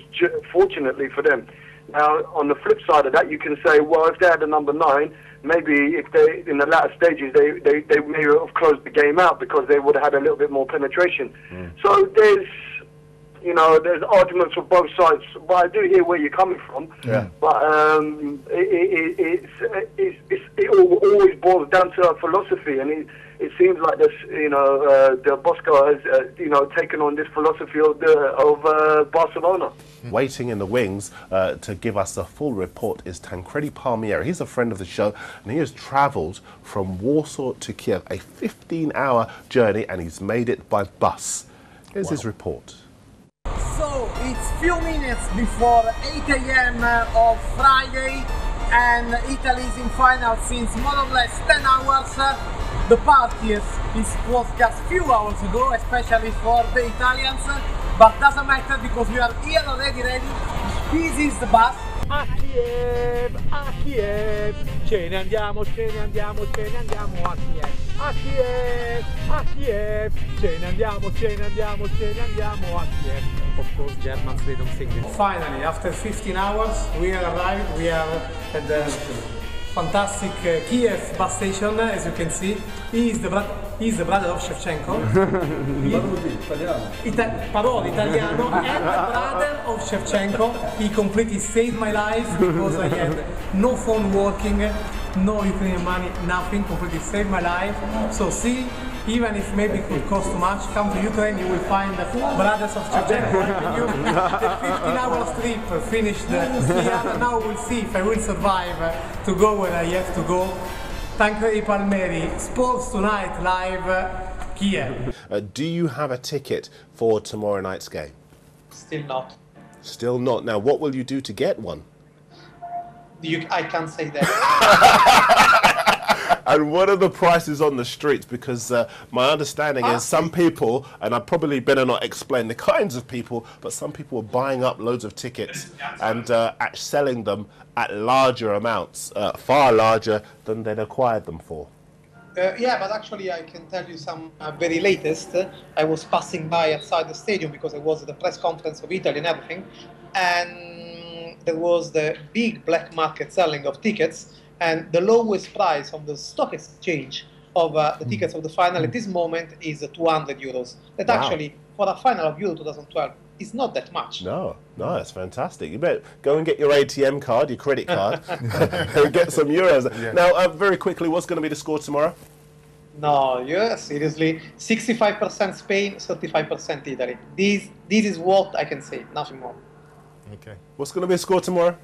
fortunately for them. Now, on the flip side of that, you can say, well, if they had a number 9, maybe if they, in the latter stages, they may have closed the game out because they would have had a little bit more penetration. So there's arguments for both sides, but I do hear where you're coming from. Yeah. But it always boils down to a philosophy, and it seems like this, Del Bosco has, taken on this philosophy of Barcelona. Waiting in the wings to give us a full report is Tancredi Palmieri. He's a friend of the show, and he has travelled from Warsaw to Kiev, a 15-hour journey, and he's made it by bus. Here's his report. So it's few minutes before 8 a.m. of Friday, and Italy is in final since more or less 10 hours. The party was just few hours ago, especially for the Italians, but doesn't matter because we are here already ready. This is the bus. A Kiev, ce ne andiamo, ce ne andiamo, ce ne andiamo a Kiev. A Kiev, ce ne andiamo, ce ne andiamo, ce ne andiamo a Kiev. Of course, Germans, they don't sing this. Finally, after 15 hours, we are arrived. We are at the fantastic Kiev bus station, as you can see. He is the brother of Shevchenko. Parole italiano, and the brother of Shevchenko. He completely saved my life because I had no phone working, no Ukrainian money, nothing. Completely saved my life. So see, even if maybe it would cost too much, come to Ukraine, you will find the brothers of Shevchenko. The 15-hour trip finished here. Now we'll see if I will survive to go where I have to go. Tancredi Palmieri, Sports Tonight Live, Kiev. Do you have a ticket for tomorrow night's game? Still not. Still not. Now, what will you do to get one? I can't say that. And what are the prices on the streets? Because my understanding is some people, and I probably better not explain the kinds of people, but some people are buying up loads of tickets and selling them at larger amounts, far larger than they'd acquired them for. Yeah, but actually I can tell you some very latest. I was passing by outside the stadium because I was at the press conference of Italy and everything, and there was the big black market selling of tickets, and the lowest price on the stock exchange of the tickets of the final at this moment is 200 euros. That actually, for a final of Euro 2012, is not that much. No, that's fantastic. You better go and get your ATM card, your credit card, and get some euros. Yeah. Now, very quickly, what's going to be the score tomorrow? No, yeah, seriously. 65% Spain, 35% Italy. This is what I can say, nothing more. Okay. What's going to be the score tomorrow?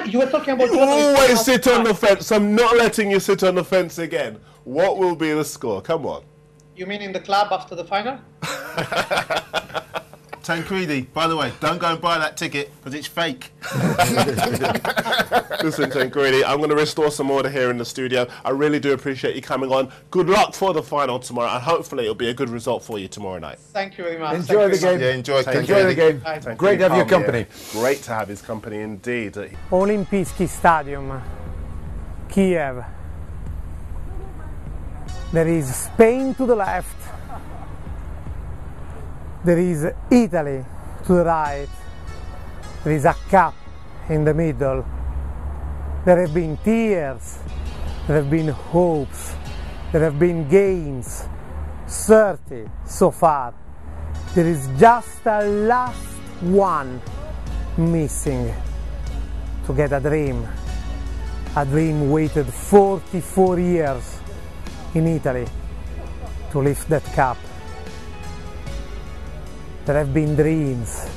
You were talking about... Always sit on the fence. I'm not letting you sit on the fence again. What will be the score? Come on. You mean in the club after the final? Tancredi, by the way, don't go and buy that ticket because it's fake. Listen, Tancredi, I'm going to restore some order here in the studio. I really do appreciate you coming on. Good luck for the final tomorrow, and hopefully it'll be a good result for you tomorrow night. Thank you very much. Enjoy the game. Yeah, enjoy the game. Great to have your company. Great to have his company indeed. Olimpijski Stadium, Kiev. There is Spain to the left. There is Italy to the right. There is a cup in the middle. There have been tears. There have been hopes. There have been games. 30 so far. There is just a last one missing to get a dream. A dream waited 44 years in Italy to lift that cup. There have been dreams,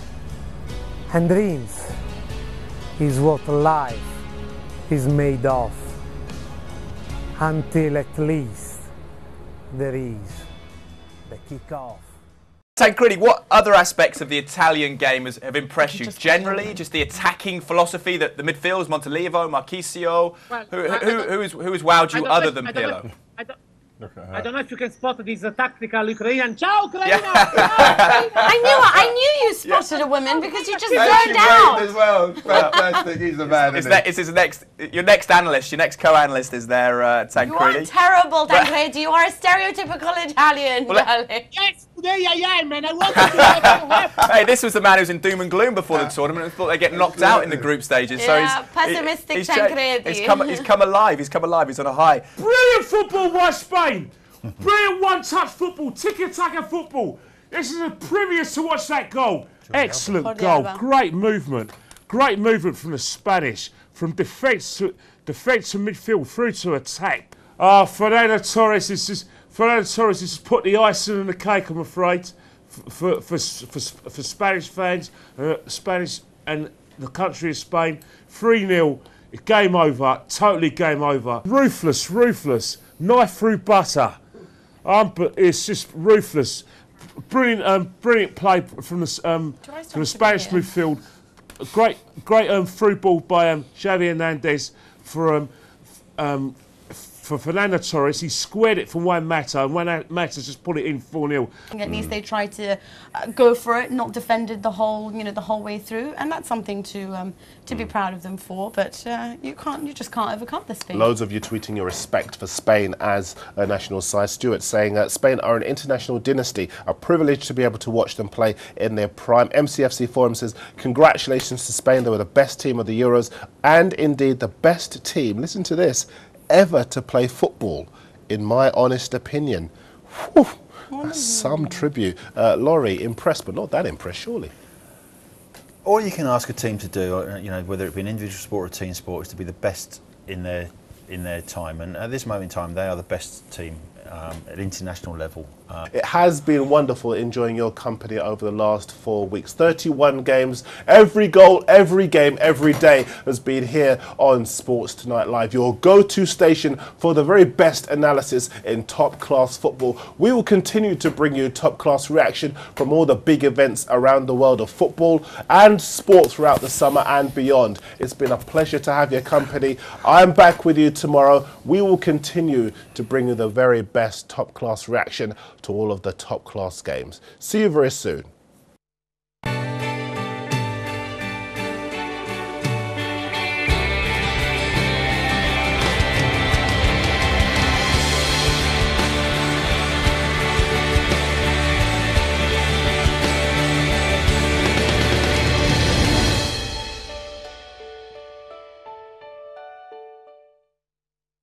and dreams is what life is made of, until at least there is the kick-off. Tancredi, what other aspects of the Italian game have impressed you generally? Just the attacking philosophy, that the midfielders, Montolivo, Marchisio, who has wowed you other than Pirlo? I don't know if you can spot this tactical Ukrainian. Ciao, Ukraine! I knew you spotted a woman because you just zoned out. as well. Fantastic, he's the man. Is your next analyst, your next co-analyst is there, Tancredi? You are terrible, Tancredi. You are a stereotypical Italian. Yes, today I am, and I want to Hey, this was the man who was in doom and gloom before the tournament and thought they'd get knocked out in the group stages. Yeah, so pessimistic Tancredi. He's come alive. He's come alive. He's on a high. Brilliant football by Spain. Brilliant one-touch football, tiki-taka football. This is a privilege to watch that goal. Excellent goal. Great movement. Great movement from the Spanish. From defence to midfield through to attack. Fernando Torres has put the icing on the cake, I'm afraid, for Spanish fans, Spanish and the country of Spain. 3-0. Game over. Totally game over. Ruthless. Knife through butter. But it's just ruthless. Brilliant play from the Spanish midfield. Great through ball by Xavi Hernandez for Fernando Torres. He squared it from Juan Mata, and Juan Mata just put it in 4-0. At least they tried to go for it, not defended the whole way through, and that's something to be proud of them for. But you just can't overcome this thing. Loads of you tweeting your respect for Spain as a national side. Stuart saying that Spain are an international dynasty, a privilege to be able to watch them play in their prime. MCFC Forum says, congratulations to Spain, they were the best team of the Euros, and indeed the best team, listen to this, ever to play football, in my honest opinion. Whew, that's some tribute. Lawrie, impressed, but not that impressed, surely. All you can ask a team to do, whether it be an individual sport or a team sport, is to be the best in their time. And at this moment in time, they are the best team at international level. It has been wonderful enjoying your company over the last 4 weeks. 31 games, every goal, every game, every day has been here on Sports Tonight Live, your go-to station for the very best analysis in top-class football. We will continue to bring you top-class reaction from all the big events around the world of football and sport throughout the summer and beyond. It's been a pleasure to have your company. I'm back with you tomorrow. We will continue to bring you the very best top-class reaction to all of the top-class games. See you very soon.